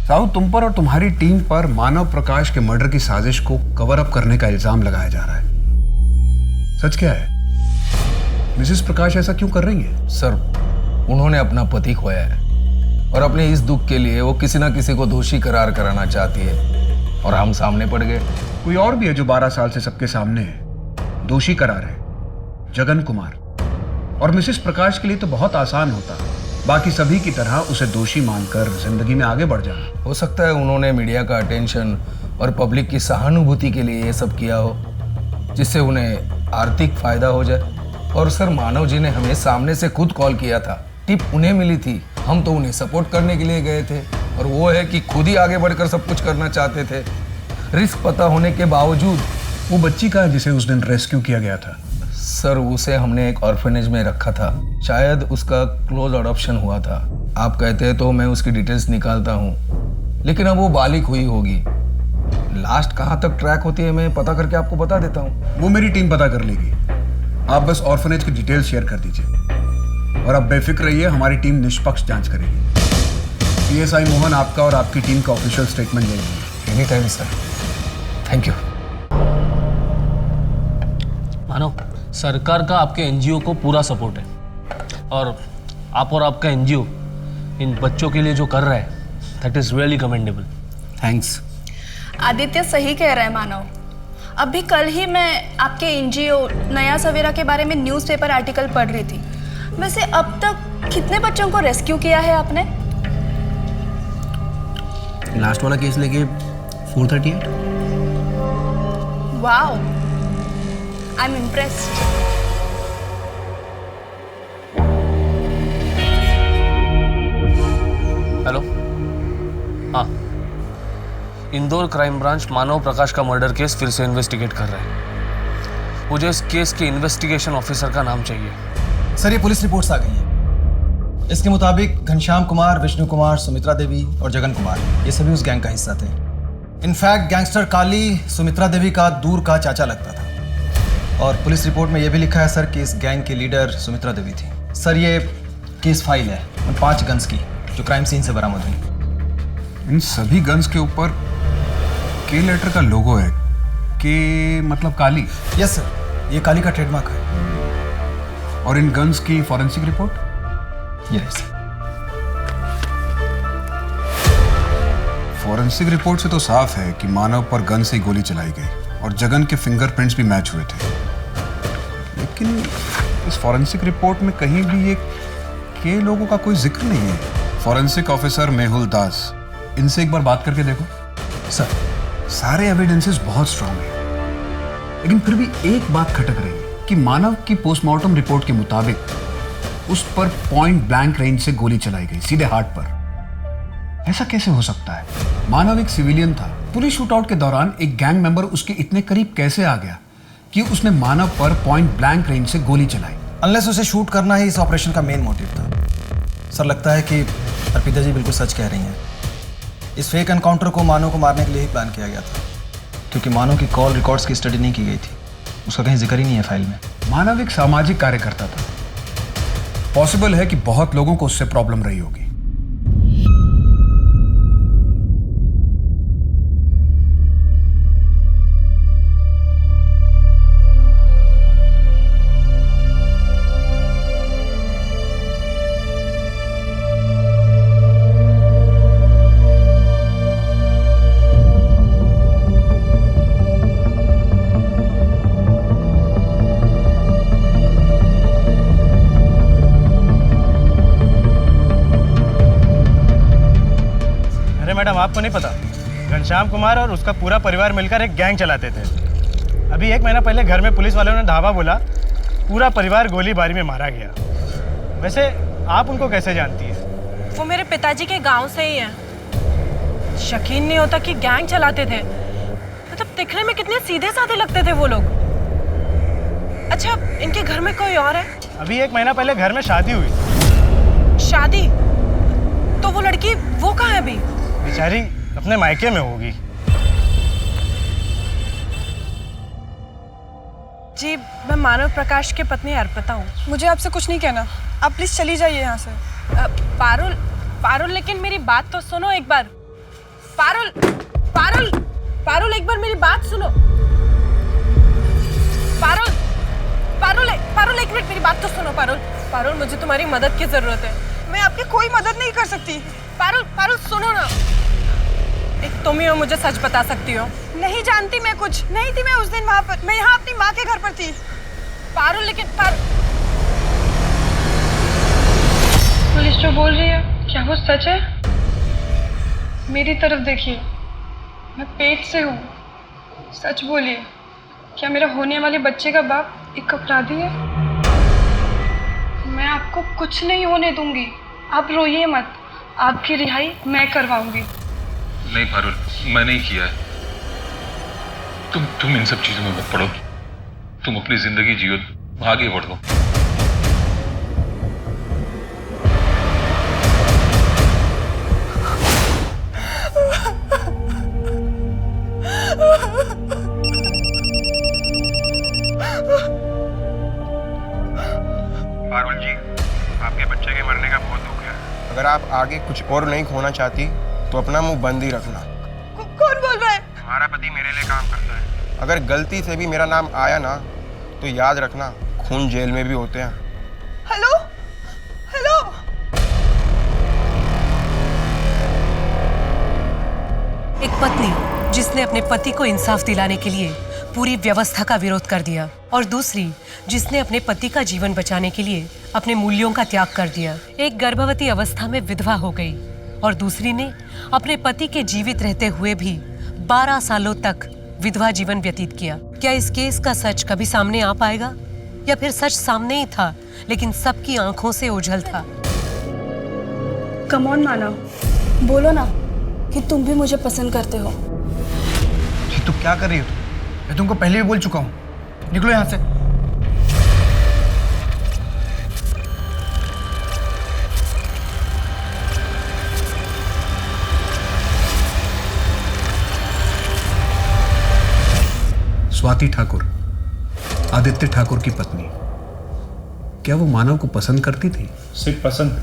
साहू, तुम पर और तुम्हारी टीम पर मानव प्रकाश के मर्डर की साजिश को कवर अप करने का इल्जाम लगाया जा रहा है। सच क्या है? मिसेस प्रकाश ऐसा क्यों कर रही है? सर, उन्होंने अपना पति खोया है और अपने इस दुख के लिए वो किसी ना किसी को दोषी करार कराना चाहती है और हम सामने पड़ गए। कोई और भी है जो 12 साल से सबके सामने है, दोषी करार है, जगन कुमार। और मिसेस प्रकाश के लिए तो बहुत आसान होता, बाकी सभी की तरह उसे दोषी मानकर जिंदगी में आगे बढ़ जाना। हो सकता है उन्होंने मीडिया का अटेंशन और पब्लिक की सहानुभूति के लिए ये सब किया हो, जिससे उन्हें आर्थिक फायदा हो जाए। और सर, मानव जी ने हमें सामने से खुद कॉल किया था, टिप उन्हें मिली थी, हम तो उन्हें सपोर्ट करने के लिए गए थे। और वो है कि खुद ही आगे बढ़कर सब कुछ करना चाहते थे, रिस्क पता होने के बावजूद। वो बच्ची का जिसे उस दिन रेस्क्यू किया गया था? सर, उसे हमने एक ऑर्फनेज में रखा था, शायद उसका क्लोज अडॉप्शन हुआ था। आप कहते हैं तो मैं उसकी डिटेल्स निकालता हूँ, लेकिन अब वो बालिग हुई होगी। लास्ट कहाँ तक ट्रैक होती है मैं पता करके आपको बता देता हूँ। वो मेरी टीम पता कर लेगी, आप बस ऑर्फनेज की डिटेल्स शेयर कर दीजिए। और अब बेफिक्र रहिए, हमारी टीम निष्पक्ष जांच करेगी। पीएसआई मोहन आपका और आपकी टीम का ऑफिशियल स्टेटमेंट ले लेंगे। Any time sir. Thank you. Manav, सरकार का आपके एनजीओ को पूरा सपोर्ट है और आप और आपका एनजीओ इन बच्चों के लिए जो कर रहा है, that is really commendable. Thanks. Aditya सही कह रहा है मानव। अभी कल ही मैं आपके एनजीओ नया सवेरा के बारे में न्यूज़पेपर आर्टिकल पढ़ रही थी। वैसे अब तक कितने बच्चों को रेस्क्यू किया है आपने? लास्ट वाला केस लेके 438। Wow, I am impressed. Hello, हाँ, इंदौर क्राइम ब्रांच मानव प्रकाश का मर्डर केस फिर से इन्वेस्टिगेट कर रहा है। मुझे इस केस के इन्वेस्टिगेशन ऑफिसर का नाम चाहिए। सर, ये पुलिस रिपोर्ट्स आ गई हैं। इसके मुताबिक घनश्याम कुमार, विष्णु कुमार, सुमित्रा देवी और जगन कुमार, ये सभी उस गैंग का हिस्सा थे। इनफैक्ट गैंगस्टर काली सुमित्रा देवी का दूर का चाचा लगता था। और पुलिस रिपोर्ट में यह भी लिखा है सर कि इस गैंग की लीडर सुमित्रा देवी थी। सर, ये केस फाइल है उन 5 गन्स की जो क्राइम सीन से बरामद हुई। इन सभी गन्स के ऊपर के लेटर का लोगो है। के मतलब काली? यस सर, ये काली का ट्रेडमार्क है। और इन गन्स की forensic report? Yes. Forensic report से तो साफ है कि मानव पर गन से ही गोली चलाई गई और जगन के फिंगरप्रिंट्स भी मैच हुए थे। लेकिन इस फॉरेंसिक रिपोर्ट में कहीं भी ये के लोगों का कोई जिक्र नहीं है। फॉरेंसिक ऑफिसर मेहुल दास, इनसे एक बार बात करके देखो। सर, सारे एविडेंसेस बहुत स्ट्रांग हैं, लेकिन फिर भी एक बात खटक रही है कि मानव की पोस्टमार्टम रिपोर्ट के मुताबिक उस पर पॉइंट ब्लैंक रेंज से गोली चलाई गई, सीधे हार्ट पर। ऐसा कैसे हो सकता है? मानव एक सिविलियन था। पुलिस शूटआउट के दौरान एक गैंग मेंबर उसके इतने करीब कैसे आ गया कि उसने मानव पर पॉइंट ब्लैंक रेंज से गोली चलाई? अनलेस उसे शूट करना ही इस ऑपरेशन का मेन मोटिव था। सर, लगता है कि अर्पिता जी बिल्कुल सच कह रही हैं। इस फेक एनकाउंटर को मानव को मारने के लिए ही प्लान किया गया था, क्योंकि मानव की कॉल रिकॉर्ड्स की स्टडी नहीं की गई थी। उसका कहीं जिक्र ही नहीं है फाइल में। मानव एक सामाजिक कार्यकर्ता था। पॉसिबल है कि बहुत लोगों को उससे प्रॉब्लम रही होगी। मैडम, आपको नहीं पता, घनश्याम कुमार और उसका पूरा परिवार मिलकर एक गैंग चलाते थे। अभी 1 महीना पहले घर में पुलिस वालों ने धावा बोला, पूरा परिवार गोलीबारी में मारा गया। वैसे आप उनको कैसे जानती हैं? वो मेरे पिताजी के गांव से ही हैं। यकीन नहीं होता कि गैंग चलाते थे। मतलब दिखने में कितने सीधे साधे लगते थे वो लोग। अच्छा, इनके घर में कोई और है? अभी 1 महीना पहले घर में शादी हुई। शादी? तो वो लड़की वो कहाँ है अभी? बेचारी अपने मायके में होगी। जी, मैं मानव प्रकाश की पत्नी अर्पिता हूँ। मुझे आपसे कुछ नहीं कहना, आप प्लीज चली जाइए यहाँ से। पारुल, पारुल, लेकिन मेरी बात तो सुनो एक बार। पारुल, पारुल, पारुल, एक बार मेरी बात सुनो। पारुल, पारुल, पारुल, एक मिनट मेरी बात तो सुनो। पारुल, पारुल, मुझे तुम्हारी मदद की जरूरत है। मैं आपकी कोई मदद नहीं कर सकती। पारुल, पारुल, सुनो ना। एक तुम ही हो, मुझे सच बता सकती हो। नहीं जानती मैं कुछ। नहीं थी मैं उस दिन वहाँ पर। मैं यहाँ अपनी माँ के घर पर थी। पारुल, लेकिन पुलिस जो बोल रही है, क्या वो सच है? मेरी तरफ देखिए, मैं पेट से हूँ। सच बोलिए, क्या मेरा होने वाले बच्चे का बाप एक अपराधी है? मैं आपको कुछ नहीं होने दूंगी। आप रोइए मत, आपकी रिहाई मैं करवाऊंगी। नहीं पारुल, मैं नहीं किया है। तुम इन सब चीजों में मत पड़ो। तुम अपनी जिंदगी जियो, आगे बढ़ो। पारुल जी, आपके बच्चे के मरने का बहुत दुख है। अगर आप आगे कुछ और नहीं खोना चाहती तो अपना मुंह बंद ही रखना। कौन बोल रहा है? तुम्हारा पति मेरे लिए काम करता है। अगर गलती से भी मेरा नाम आया ना, तो याद रखना, खून जेल में भी होते हैं। Hello, hello. एक पत्नी जिसने अपने पति को इंसाफ दिलाने के लिए पूरी व्यवस्था का विरोध कर दिया, और दूसरी जिसने अपने पति का जीवन बचाने के लिए अपने मूल्यों का त्याग कर दिया। एक गर्भवती अवस्था में विधवा हो गई और दूसरी ने अपने पति के जीवित रहते हुए भी 12 सालों तक विधवा जीवन व्यतीत किया। क्या इस केस का सच कभी सामने आ पाएगा, या फिर सच सामने ही था लेकिन सबकी आंखों से ओझल था? कम ऑन मानव, बोलो ना कि तुम भी मुझे पसंद करते हो। जी, तुम क्या कर रही हो? मैं तुमको पहले भी बोल चुका हूँ, निकलो यहाँ से। स्वाति ठाकुर, आदित्य ठाकुर की पत्नी, क्या वो मानव को पसंद करती थी? सिर्फ पसंद,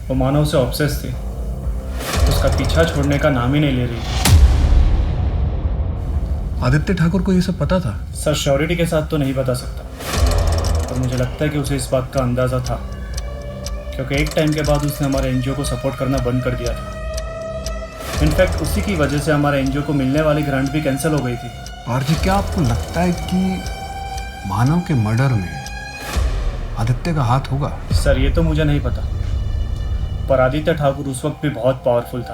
वो मानव से ऑब्सेस थी। उसका पीछा छोड़ने का नाम ही नहीं ले रही। आदित्य ठाकुर को ये सब पता था? सर, श्योरिटी के साथ तो नहीं बता सकता, पर मुझे लगता है कि उसे इस बात का अंदाजा था, क्योंकि एक टाइम के बाद उसने हमारे एनजीओ को सपोर्ट करना बंद कर दिया था। इनफैक्ट उसी की वजह से हमारे एनजीओ को मिलने वाली ग्रांट भी कैंसिल हो गई थी। और जी, क्या आपको लगता है कि मानव के मर्डर में आदित्य का हाथ होगा? सर, ये तो मुझे नहीं पता, पर आदित्य ठाकुर उस वक्त भी बहुत पावरफुल था,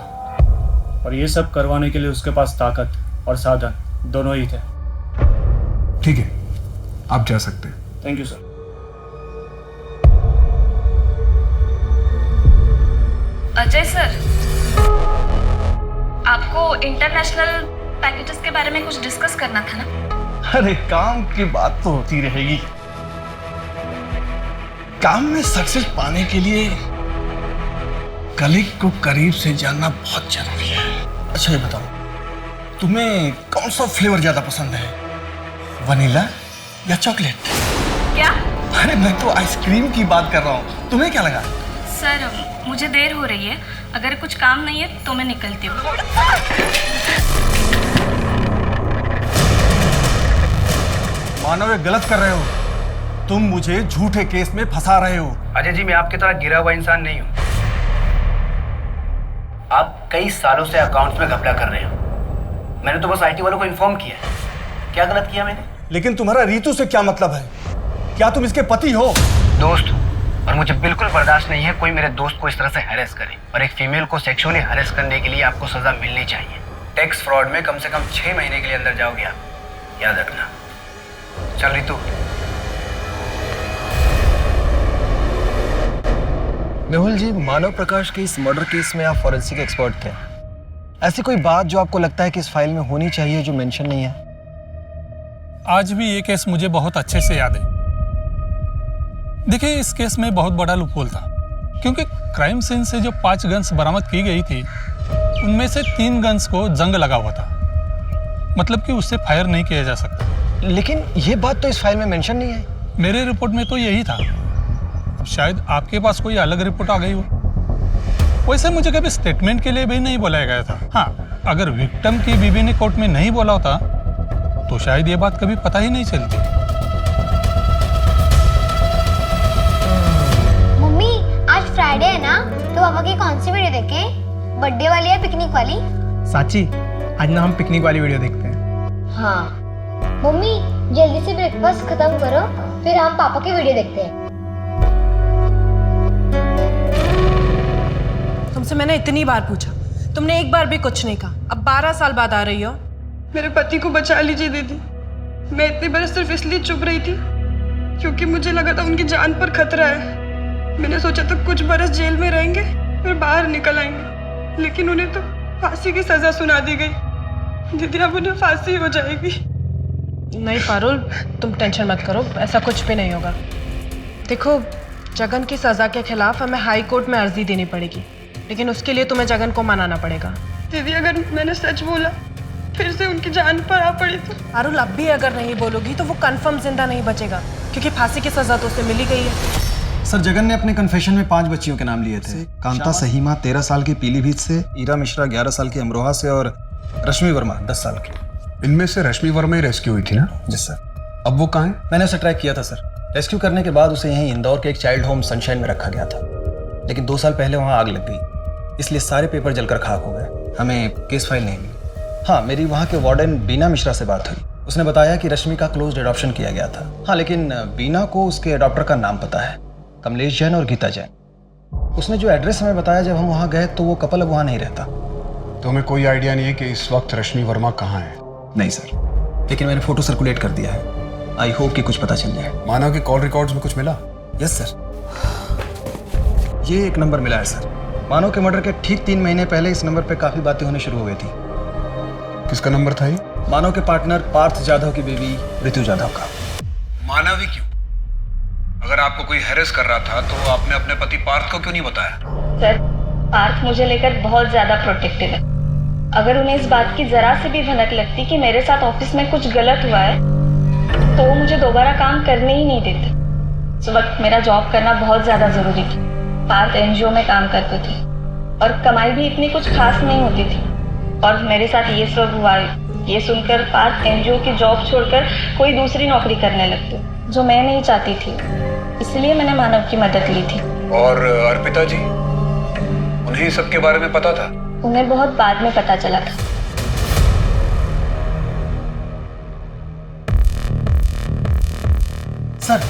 और ये सब करवाने के लिए उसके पास ताकत और साधन दोनों ही थे। ठीक है, आप जा सकते हैं। Thank you sir. Ajay sir, आपको इंटरनेशनल पैकेजेस के बारे में कुछ डिस्कस करना था ना? अरे काम की बात तो होती रहेगी। काम में सक्सेस पाने के लिए कलीग को करीब से जानना बहुत जरूरी है। अच्छा ये बताओ, तुम्हें कौन सा फ्लेवर ज्यादा पसंद है, वनीला या चॉकलेट? क्या? अरे मैं तो आइसक्रीम की बात कर रहा हूँ, तुम्हें क्या लगा? सर मुझे देर हो रही है, अगर कुछ काम नहीं है तो मैं निकलती हूँ। मानव ये गलत कर रहे हो, तुम मुझे झूठे केस में फंसा रहे हो। अजय जी, मैं आपकी तरह गिरा हुआ इंसान नहीं हूँ। आप कई सालों से अकाउंट्स में घपला कर रहे हो। मैंने तो बस आईटी वालों को इन्फॉर्म किया है। क्या गलत किया मैंने? लेकिन तुम्हारा रीतू से क्या मतलब है? क्या तुम इसके पति हो? दोस्त, और मुझे बिल्कुल बर्दाश्त नहीं है कोई मेरे दोस्त को इस तरह से हैरेस करे। और एक फीमेल को सेक्सुअली हैरेस करने के लिए आपको सजा मिलनी चाहिए। टैक्स फ्रॉड में कम से कम 6 महीने के लिए अंदर जाओगे आप, याद रखना। चल रीतू। मेहुल जी, मानव प्रकाश के इस मर्डर केस में आप फॉरेंसिक एक्सपर्ट थे। ऐसी कोई बात जो आपको लगता है कि इस फाइल में होनी चाहिए जो मेंशन नहीं है? आज भी ये केस मुझे बहुत अच्छे से याद है। देखिए, इस केस में बहुत बड़ा लूपहोल था, क्योंकि क्राइम सीन से जो 5 गन्स बरामद की गई थी, उनमें से 3 गन्स को जंग लगा हुआ था, मतलब कि उससे फायर नहीं किया जा सकता। लेकिन ये बात तो इस फाइल में मेंशन नहीं है। मेरे रिपोर्ट में तो यही था। अब शायद आपके पास कोई अलग रिपोर्ट आ गई हो। वैसे मुझे कभी स्टेटमेंट के लिए भी नहीं बुलाया गया था। हाँ, अगर विक्टिम की बीवी ने कोर्ट में नहीं बोला होता तो शायद ये बात कभी पता ही नहीं चलती। मम्मी, आज फ्राइडे है ना, तो पापा की कौन सी वीडियो देखें? बर्थडे वाली या पिकनिक वाली? साची, आज ना हम पिकनिक वाली वीडियो देखते हैं। हाँ। मम्मी, जल्दी से ब्रेकफास्ट खत्म करो, फिर हम पापा की वीडियो देखते हैं। तुमसे मैंने इतनी बार पूछा, तुमने एक बार भी कुछ नहीं कहा। अब 12 साल बाद आ रही हो। मेरे पति को बचा लीजिए दीदी। मैं इतने बरस सिर्फ इसलिए चुप रही थी क्योंकि मुझे लगा था उनकी जान पर खतरा है। मैंने सोचा था कुछ बरस जेल में रहेंगे फिर बाहर निकल आएंगे, लेकिन उन्हें तो फांसी की सजा सुना दी गई। दीदी, अब उन्हें फांसी हो जाएगी। नहीं पारुल, तुम टेंशन मत करो, ऐसा कुछ भी नहीं होगा। देखो, जगन की सजा के खिलाफ हमें हाई कोर्ट में अर्जी देनी पड़ेगी, लेकिन उसके लिए तुम्हें जगन को मनाना पड़ेगा। दीदी, अगर मैंने सच बोला फिर से उनकी जान पर आ पड़ी तो? पारुल, अब भी अगर नहीं बोलोगी तो वो कंफर्म जिंदा नहीं बचेगा, क्योंकि फांसी की सजा तो उसे मिली गई है। सर, जगन ने अपने कन्फेशन में 5 बच्चियों के नाम लिए थे। कांता सहीमा 13 साल की पीलीभीत से, ईरा मिश्रा 11 साल की अमरोहा से और रश्मि वर्मा 10 साल की। इनमें से रश्मि वर्मा ही रेस्क्यू हुई थी ना? जी सर। अब वो कहाँ है? मैंने उसे ट्रैक किया था सर। रेस्क्यू करने के बाद उसे यहीं इंदौर के एक चाइल्ड होम सनशाइन में रखा गया था, लेकिन 2 साल पहले वहाँ आग लग गई, इसलिए सारे पेपर जलकर खाक हो गए। हमें केस फाइल नहीं मिली। हाँ, मेरी वहाँ के वार्डन बीना मिश्रा से बात हुई। उसने बताया कि रश्मि का क्लोज्ड एडॉप्शन किया गया था। हाँ, लेकिन बीना को उसके एडॉप्टर का नाम पता है, कमलेश जैन और गीता जैन। उसने जो एड्रेस हमें बताया जब हम वहाँ गए, तो वो कपल अब वहाँ नहीं रहता। तो हमें कोई आइडिया नहीं है कि इस वक्त रश्मि वर्मा कहाँ है? नहीं सर, लेकिन मैंने फोटो सर्कुलेट कर दिया है। आई होप कि कुछ पता चल जाए। मानव के कॉल रिकॉर्ड्स में कुछ मिला? यस सर, ये एक नंबर मिला है सर। मानव के मर्डर के ठीक 3 महीने पहले इस नंबर पे काफी बातें होनी शुरू हो गई थी। किसका नंबर था ये? मानव के पार्टनर पार्थ जाधव की बीवी ऋतु जाधव का। मानव ही क्यों? अगर आपको कोई हैरेस कर रहा था तो आपने अपने पति पार्थ को क्यों नहीं बताया? सर, पार्थ मुझे लेकर बहुत ज्यादा प्रोटेक्टिव है। अगर उन्हें इस बात की जरा से भी भनक लगती कि मेरे साथ ऑफिस में कुछ गलत हुआ है, तो वो मुझे दोबारा काम करने ही नहीं देते। उस वक्त मेरा जॉब करना बहुत ज्यादा जरूरी था। पार्थ एनजीओ में काम करते थे और कमाई भी इतनी कुछ खास नहीं होती थी, और मेरे साथ ये सब हुआ ये सुनकर पार्थ एनजीओ की जॉब छोड़कर कोई दूसरी नौकरी करने लगते, जो मैं नहीं चाहती थी। इसलिए मैंने मानव की मदद ली थी। और अर्पिता जी, उन्हें सबके बारे में पता था? उन्हें बहुत बाद में पता चला था। सर,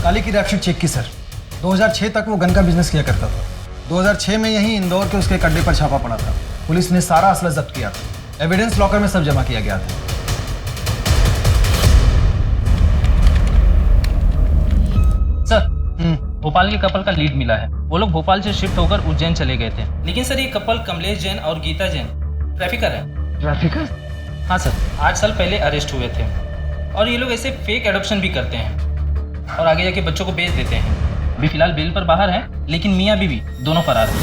काली की रैपशीट चेक की सर। 2006 तक वो गन का बिजनेस किया करता था। 2006 में यहीं इंदौर के उसके अड्डे पर छापा पड़ा था। पुलिस ने सारा असला जब्त किया था। एविडेंस लॉकर में सब जमा किया गया था। सर, भोपाल के कपल का लीड मिला है। वो लोग भोपाल से शिफ्ट होकर उज्जैन चले गए थे। लेकिन सर ये कपल कमलेश जैन और गीता जैन ट्रैफिकर है। ट्रैफिकर? हाँ सर, 8 साल पहले अरेस्ट हुए थे और ये लोग ऐसे फेक एडॉप्शन भी करते हैं और आगे जाके बच्चों को बेच देते हैं। अभी फिलहाल बेल पर बाहर है, लेकिन मियाँ बीवी दोनों फरार हैं।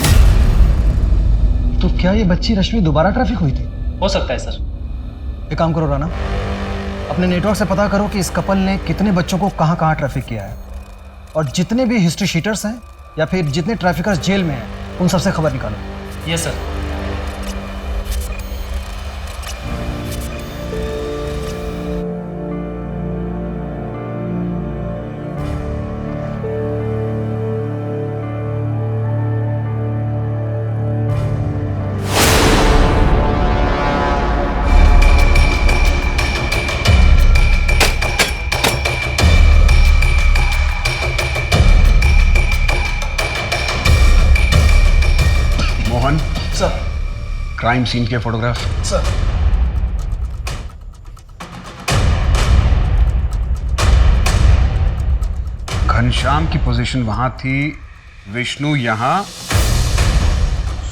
तो क्या ये बच्ची रश्मि दोबारा ट्रैफिक हुई थी? हो सकता है सर। एक काम करो राना, अपने नेटवर्क से पता करो कि इस कपल ने कितने बच्चों को कहाँ कहाँ ट्रैफिक किया है, और जितने भी हिस्ट्री शीटर्स हैं या फिर जितने ट्रैफिकर्स जेल में हैं उन सबसे खबर निकालो। Yes sir. Mohan sir. Crime scene के फोटोग्राफ। सर। घनश्याम की पोजीशन वहां थी, विष्णु यहां,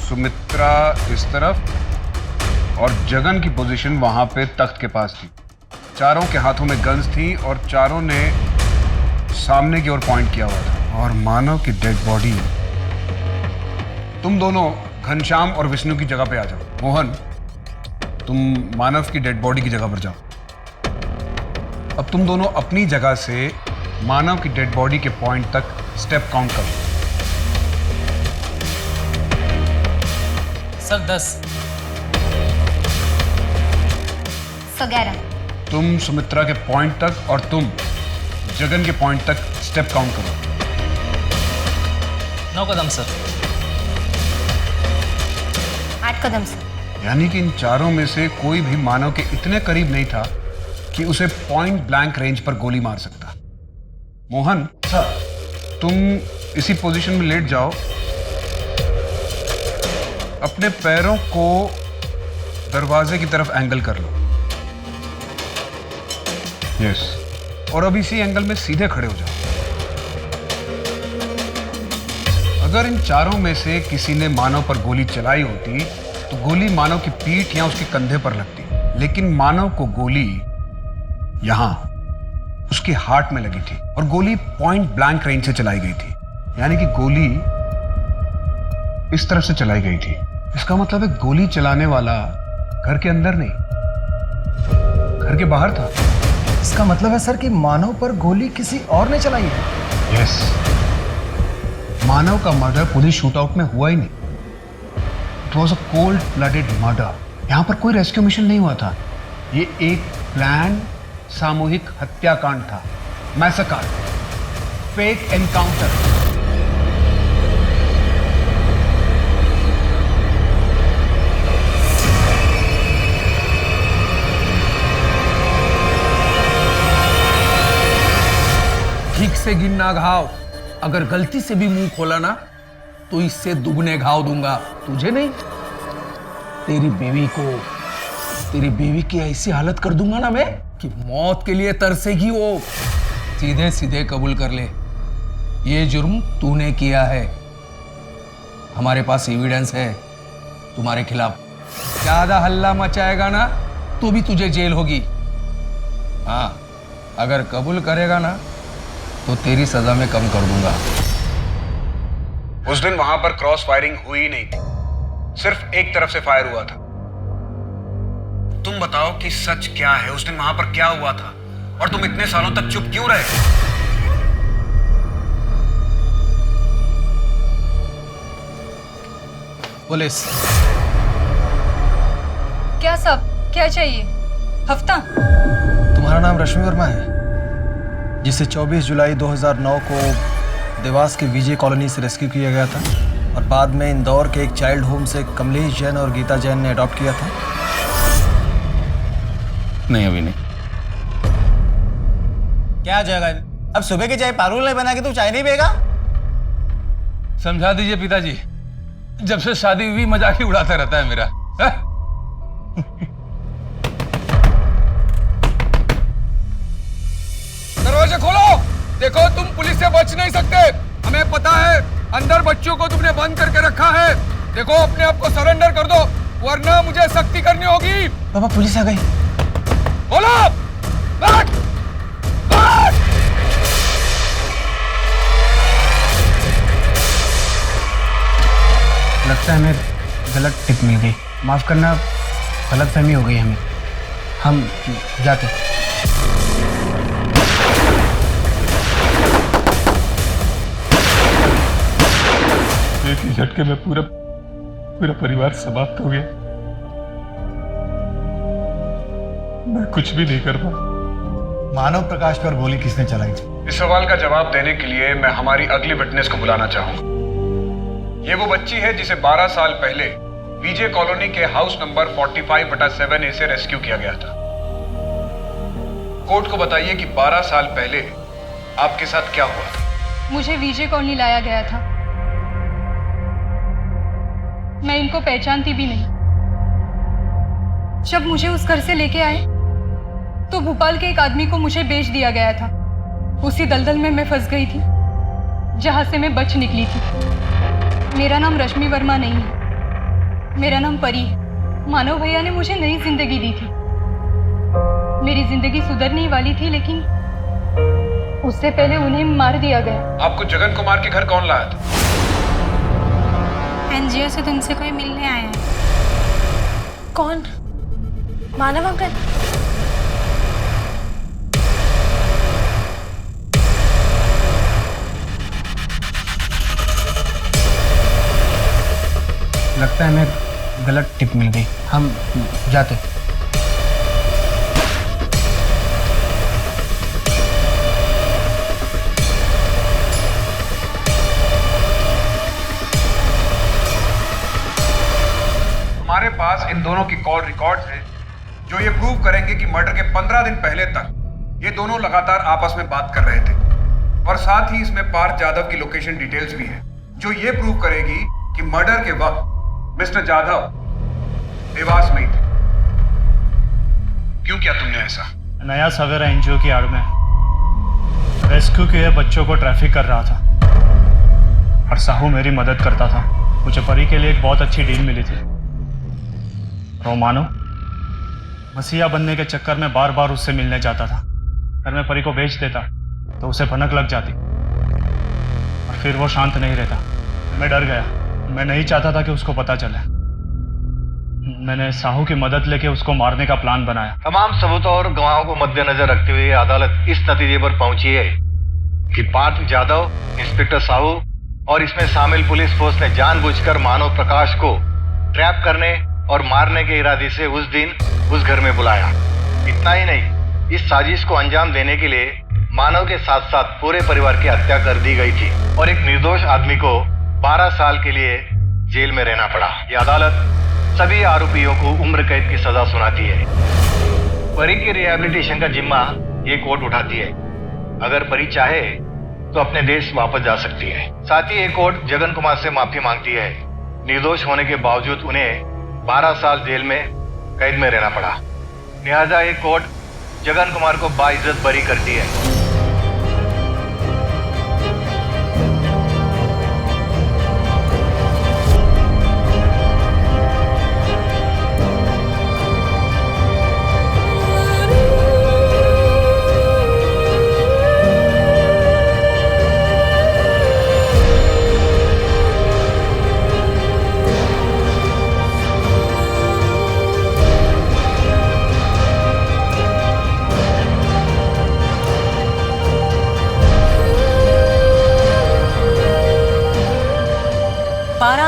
सुमित्रा इस तरफ और जगन की पोजीशन वहां पे तख्त के पास थी। चारों के हाथों में गन्स थी और चारों ने सामने की ओर पॉइंट किया हुआ था। और मानव की डेड बॉडी, तुम दोनों घनश्याम और विष्णु की जगह पे आ जाओ। मोहन, तुम मानव की डेड बॉडी की जगह पर जाओ। अब तुम दोनों अपनी जगह से मानव की डेड बॉडी के पॉइंट तक स्टेप काउंट करो। सर 10। 11। तुम सुमित्रा के पॉइंट तक और तुम जगन के पॉइंट तक स्टेप काउंट करो। 9 कदम सर। 8 कदम सर। यानी कि इन चारों में से कोई भी मानव के इतने करीब नहीं था कि उसे पॉइंट ब्लैंक रेंज पर गोली मार सकता। मोहन सर, तुम इसी पोजीशन में लेट जाओ, अपने पैरों को दरवाजे की तरफ एंगल कर लो। यस, और अब इसी एंगल में सीधे खड़े हो जाओ। अगर इन चारों में से किसी ने मानव पर गोली चलाई होती तो गोली मानव की पीठ या उसके कंधे पर लगती, लेकिन मानव को गोली यहां उसके हार्ट में लगी थी और गोली पॉइंट ब्लैंक रेंज से चलाई गई थी। यानी कि गोली इस तरफ से चलाई गई थी। इसका मतलब है गोली चलाने वाला घर के अंदर नहीं, घर के बाहर था। इसका मतलब है सर कि मानव पर गोली किसी और ने चलाई है। यस, मानव का मर्डर पुलिस शूटआउट में हुआ ही नहीं। It was a cold blooded murder. यहां पर कोई रेस्क्यू मिशन नहीं हुआ था। ये एक प्लान सामूहिक हत्याकांड था, मैसेकर, फेक एनकाउंटर। ठीक से गिनना घाव, अगर गलती से भी मुंह खोला ना तो इससे दुगने घाव दूंगा। तुझे नहीं, तेरी बीवी की ऐसी हालत कर दूंगा ना मैं कि मौत के लिए तरसेगी वो। सीधे सीधे कबूल कर ले, ये जुर्म तूने किया है। हमारे पास एविडेंस है तुम्हारे खिलाफ। ज्यादा हल्ला मचाएगा ना तो भी तुझे जेल होगी। हाँ, अगर कबूल करेगा ना तो तेरी सजा में कम कर दूंगा। उस दिन वहां पर क्रॉस फायरिंग हुई नहीं थी, सिर्फ एक तरफ से फायर हुआ था। तुम बताओ कि सच क्या है, उस दिन वहां पर क्या हुआ था और तुम इतने सालों तक चुप क्यों रहे? पुलिस। क्या सब, क्या चाहिए? हफ्ता? तुम्हारा नाम रश्मि वर्मा है, जिसे 24 जुलाई 2009 को देवास के विजय कॉलोनी से रेस्क्यू किया गया था और बाद में इंदौर के एक चाइल्ड होम से कमलेश जैन और गीता जैन ने अडॉप्ट किया था। नहीं, अभी नहीं। क्या हो जाएगा? अब सुबह की चाय पारुल नहीं बना के तू चाय नहीं पिएगा? समझा दीजिए पिताजी, जब से शादी हुई मजाक ही उड़ाता रहता है मेरा। दरवाजा खोलो, देखो तुम पुलिस से बच नहीं सकते। हमें पता है अंदर बच्चों को तुमने बंद करके रखा है। देखो अपने आप को सरेंडर कर दो, वरना मुझे सख्ती करनी होगी। पापा पुलिस आ गई। बोलो बैठ, बैठ। लगता है हमें गलत टिप मिल गई, माफ करना, गलतफहमी हो गई हमें, हम जाते। एक ही झटके में पूरा परिवार समाप्त हो गया। मैं कुछ भी नहीं कर पाया। मानव प्रकाश पर गोली किसने चलाई? इस सवाल का जवाब देने के लिए मैं हमारी अगली विटनेस को बुलाना चाहूंगा। ये वो बच्ची है जिसे 12 साल पहले विजय कॉलोनी के हाउस नंबर 45/7A से रेस्क्यू किया गया था। कोर्ट को बताइए कि 12 साल पहले आपके साथ क्या हुआ था। मुझे विजय कॉलोनी लाया गया था। मैं इनको पहचानती भी नहीं। जब मुझे उस घर से लेके आए तो भोपाल के एक आदमी को मुझे बेच दिया गया था। उसी दलदल में मैं फंस गई थी जहां से मैं बच निकली थी। मेरा नाम रश्मि वर्मा नहीं है, मेरा नाम परी है। मानव भैया ने मुझे नई जिंदगी दी थी। मेरी जिंदगी सुधरने वाली थी, लेकिन उससे पहले उन्हें मार दिया गया। आपको जगन कुमार के घर कौन लाया था? एनजीओ से तुमसे कोई मिलने आया है। कौन? मानव अंकल? लगता है हमें गलत टिप मिल गई, हम जाते। हमारे पास इन दोनों की कॉल रिकॉर्ड्स हैं जो ये प्रूव करेंगे कि मर्डर के 15 दिन पहले तक ये दोनों लगातार आपस में बात कर रहे थे। और साथ ही इसमें पार्थ यादव की लोकेशन डिटेल्स भी है जो ये प्रूव करेगी कि मर्डर के वक्त मिस्टर जाधव देवास में ही थे। क्यों किया तुमने ऐसा? नया सवेरा एनजीओ की आड़ में रेस्क्यू के बच्चों को ट्रैफिक कर रहा था और साहू मेरी मदद करता था। मुझे परी के लिए एक बहुत अच्छी डील मिली थी। और मानो मसीहा बनने के चक्कर में बार बार उससे मिलने जाता था। अगर मैं परी को बेच देता तो उसे भनक लग जाती और फिर वो शांत नहीं रहता। मैं डर गया, मैं नहीं चाहता था कि उसको पता चले। मैंने साहू की मदद लेके उसको मारने का प्लान बनाया। तमाम सबूतों और गवाहों को मद्देनजर रखते हुए अदालत इस नतीजे पर पहुंची है कि पार्थ यादव, इंस्पेक्टर साहू और इसमें शामिल पुलिस फोर्स ने जानबूझकर मानव प्रकाश को ट्रैप करने और मारने के इरादे से उस दिन उस घर में बुलाया। इतना ही नहीं, इस साजिश को अंजाम देने के लिए मानव के साथ साथ पूरे परिवार की हत्या कर दी गई थी और एक निर्दोष आदमी को 12 साल के लिए जेल में रहना पड़ा। ये अदालत सभी आरोपियों को उम्र कैद की सजा सुनाती है। परी के रिहैबिलिटेशन का जिम्मा ये कोर्ट उठाती है। अगर परी चाहे तो अपने देश वापस जा सकती है। साथ ही ये कोर्ट जगन कुमार से माफी मांगती है। निर्दोष होने के बावजूद उन्हें 12 साल जेल में कैद में रहना पड़ा। लिहाजा ये कोर्ट जगन कुमार को बाइज्जत बरी करती है।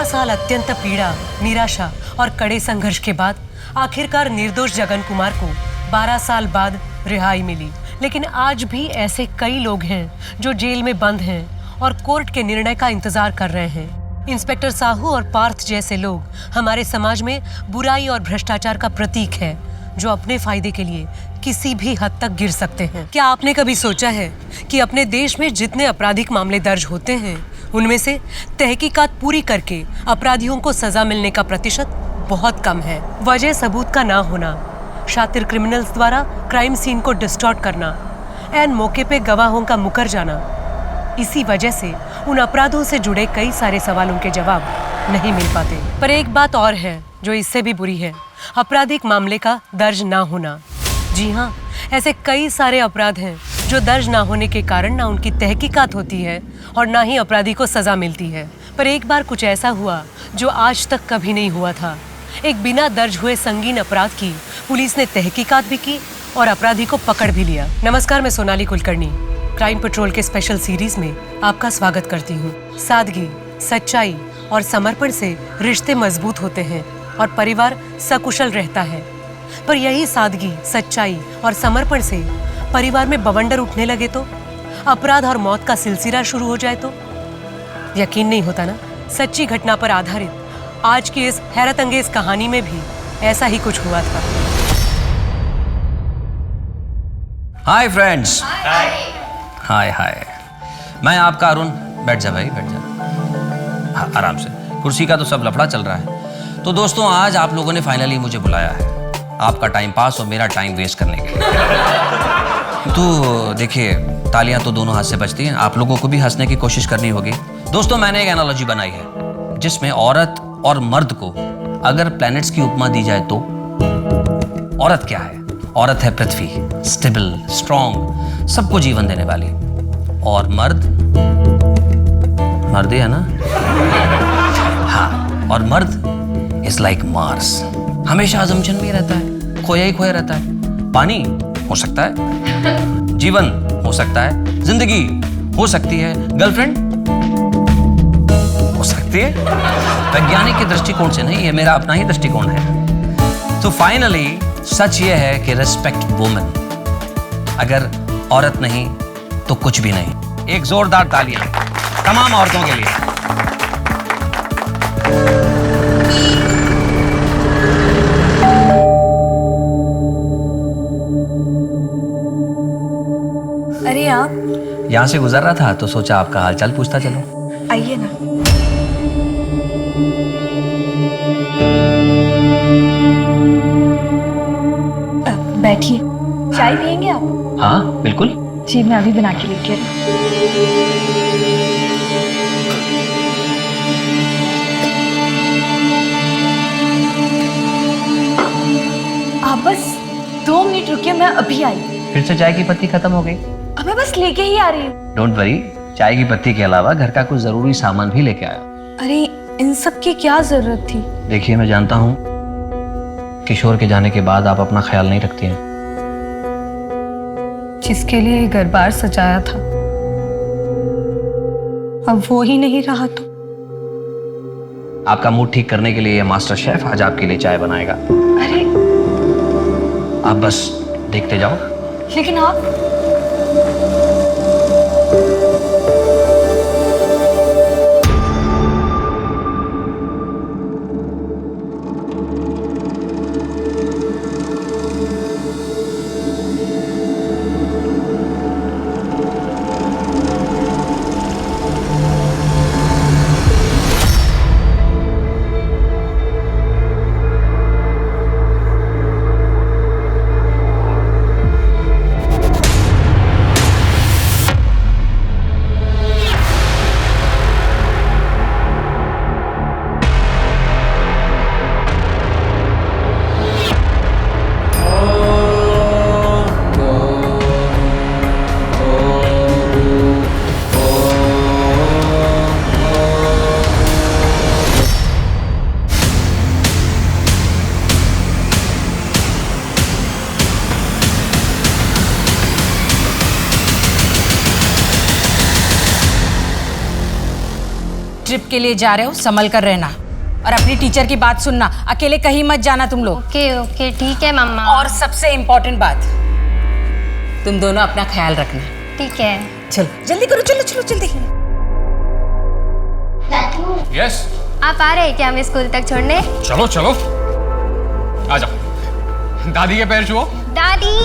साल अत्यंत पीड़ा, निराशा और कड़े संघर्ष के बाद आखिरकार निर्दोष जगन कुमार को 12 साल बाद रिहाई मिली। लेकिन आज भी ऐसे कई लोग हैं जो जेल में बंद हैं और कोर्ट के निर्णय का इंतजार कर रहे हैं। इंस्पेक्टर साहू और पार्थ जैसे लोग हमारे समाज में बुराई और भ्रष्टाचार का प्रतीक है, जो अपने फायदे के लिए किसी भी हद तक गिर सकते हैं। क्या आपने कभी सोचा है कि अपने देश में जितने आपराधिक मामले दर्ज होते हैं, उनमें से तहकीकात पूरी करके अपराधियों को सजा मिलने का प्रतिशत बहुत कम है। वजह सबूत का ना होना, शातिर क्रिमिनल्स द्वारा क्राइम सीन को डिस्टॉर्ट करना, एन मौके पे गवाहों का मुकर जाना, इसी वजह से उन अपराधों से जुड़े कई सारे सवालों के जवाब नहीं मिल पाते। पर एक बात और है जो इससे भी बुरी है, आपराधिक मामले का दर्ज ना होना। जी हाँ, ऐसे कई सारे अपराध हैं जो दर्ज ना होने के कारण ना उनकी तहकीकात होती है और ना ही अपराधी को सजा मिलती है। पर एक बार कुछ ऐसा हुआ जो आज तक कभी नहीं हुआ था। एक बिना दर्ज हुए संगीन अपराध की पुलिस ने तहकीकात भी की और अपराधी को पकड़ भी लिया। नमस्कार, मैं सोनाली कुलकर्णी क्राइम पेट्रोल के स्पेशल सीरीज में आपका स्वागत करती हूँ। सादगी, सच्चाई और समर्पण से रिश्ते मजबूत होते हैं और परिवार सकुशल रहता है। पर यही सादगी, सच्चाई और समर्पण से परिवार में बवंडर उठने लगे तो, अपराध और मौत का सिलसिला शुरू हो जाए तो यकीन नहीं होता ना। सच्ची घटना पर आधारित आज की इस हैरत अंगेज कहानी में भी ऐसा ही कुछ हुआ था। Hi friends. हाय हाय, मैं आपका अरुण। बैठ जा भाई, बैठ जा। हाँ, आराम से। कुर्सी का तो सब लफड़ा चल रहा है। तो दोस्तों, आज आप लोगों ने फाइनली मुझे बुलाया है आपका टाइम पास और मेरा टाइम वेस्ट करने के लिए। तो देखिए, तालियां तो दोनों हाथ से बजती हैं, आप लोगों को भी हंसने की कोशिश करनी होगी। दोस्तों, मैंने एक एनालॉजी बनाई है जिसमें औरत और मर्द को अगर प्लैनेट्स की उपमा दी जाए तो औरत क्या है? औरत है पृथ्वी, स्टेबल, स्ट्रॉन्ग, सबको जीवन देने वाली। और मर्द ही है ना? हाँ, और मर्द इज लाइक मार्स, हमेशा अजम्पशन में रहता है, खोया ही खोया रहता है। पानी हो सकता है, जीवन हो सकता है, जिंदगी हो सकती है, गर्लफ्रेंड हो सकती है। वैज्ञानिक के दृष्टिकोण से नहीं, ये मेरा अपना ही दृष्टिकोण है। तो फाइनली सच ये है कि रिस्पेक्ट वुमेन। अगर औरत नहीं तो कुछ भी नहीं। एक जोरदार तालियां तमाम औरतों के लिए। अरे आप यहां से गुजर रहा था तो सोचा आपका हालचाल पूछता चलो। आइए ना। बैठिए, चाय पियेंगे आप? हाँ बिल्कुल। जी, मैं अभी बना के लेके आई। आप बस 2 मिनट रुकिए, मैं अभी आई। फिर से चाय की पत्ती खत्म हो गई? अब मैं बस लेके ही आ रही हूँ। डोंट वरी, चाय की पत्ती के अलावा घर का कुछ जरूरी सामान भी लेके आया। अरे इन सब की क्या जरूरत थी? देखिए, मैं जानता हूँ किशोर के जाने के बाद आप अपना ख्याल नहीं रखती हैं। जिसके लिए घर बार सजाया था, अब वो ही नहीं रहा तो आपका मूड ठीक करने के लिए ये मास्टर शेफ आज आपके लिए चाय बनाएगा। अरे आप बस देखते जाओ। लेकिन आप ट्रिप के लिए जा रहे हो, संभल कर रहना और अपनी टीचर की बात सुनना। अकेले कहीं मत जाना तुम लोग। ओके ओके, ठीक है मम्मा। और सबसे इम्पोर्टेंट बात, तुम दोनों अपना ख्याल रखना। ठीक है। चलो जल्दी करो, चलो चलो जल्दी। यस, आप आ रहे हैं क्या हमें स्कूल तक छोड़ने? चलो चलो, आ जाओ। दादी के पैर छुओ। दादी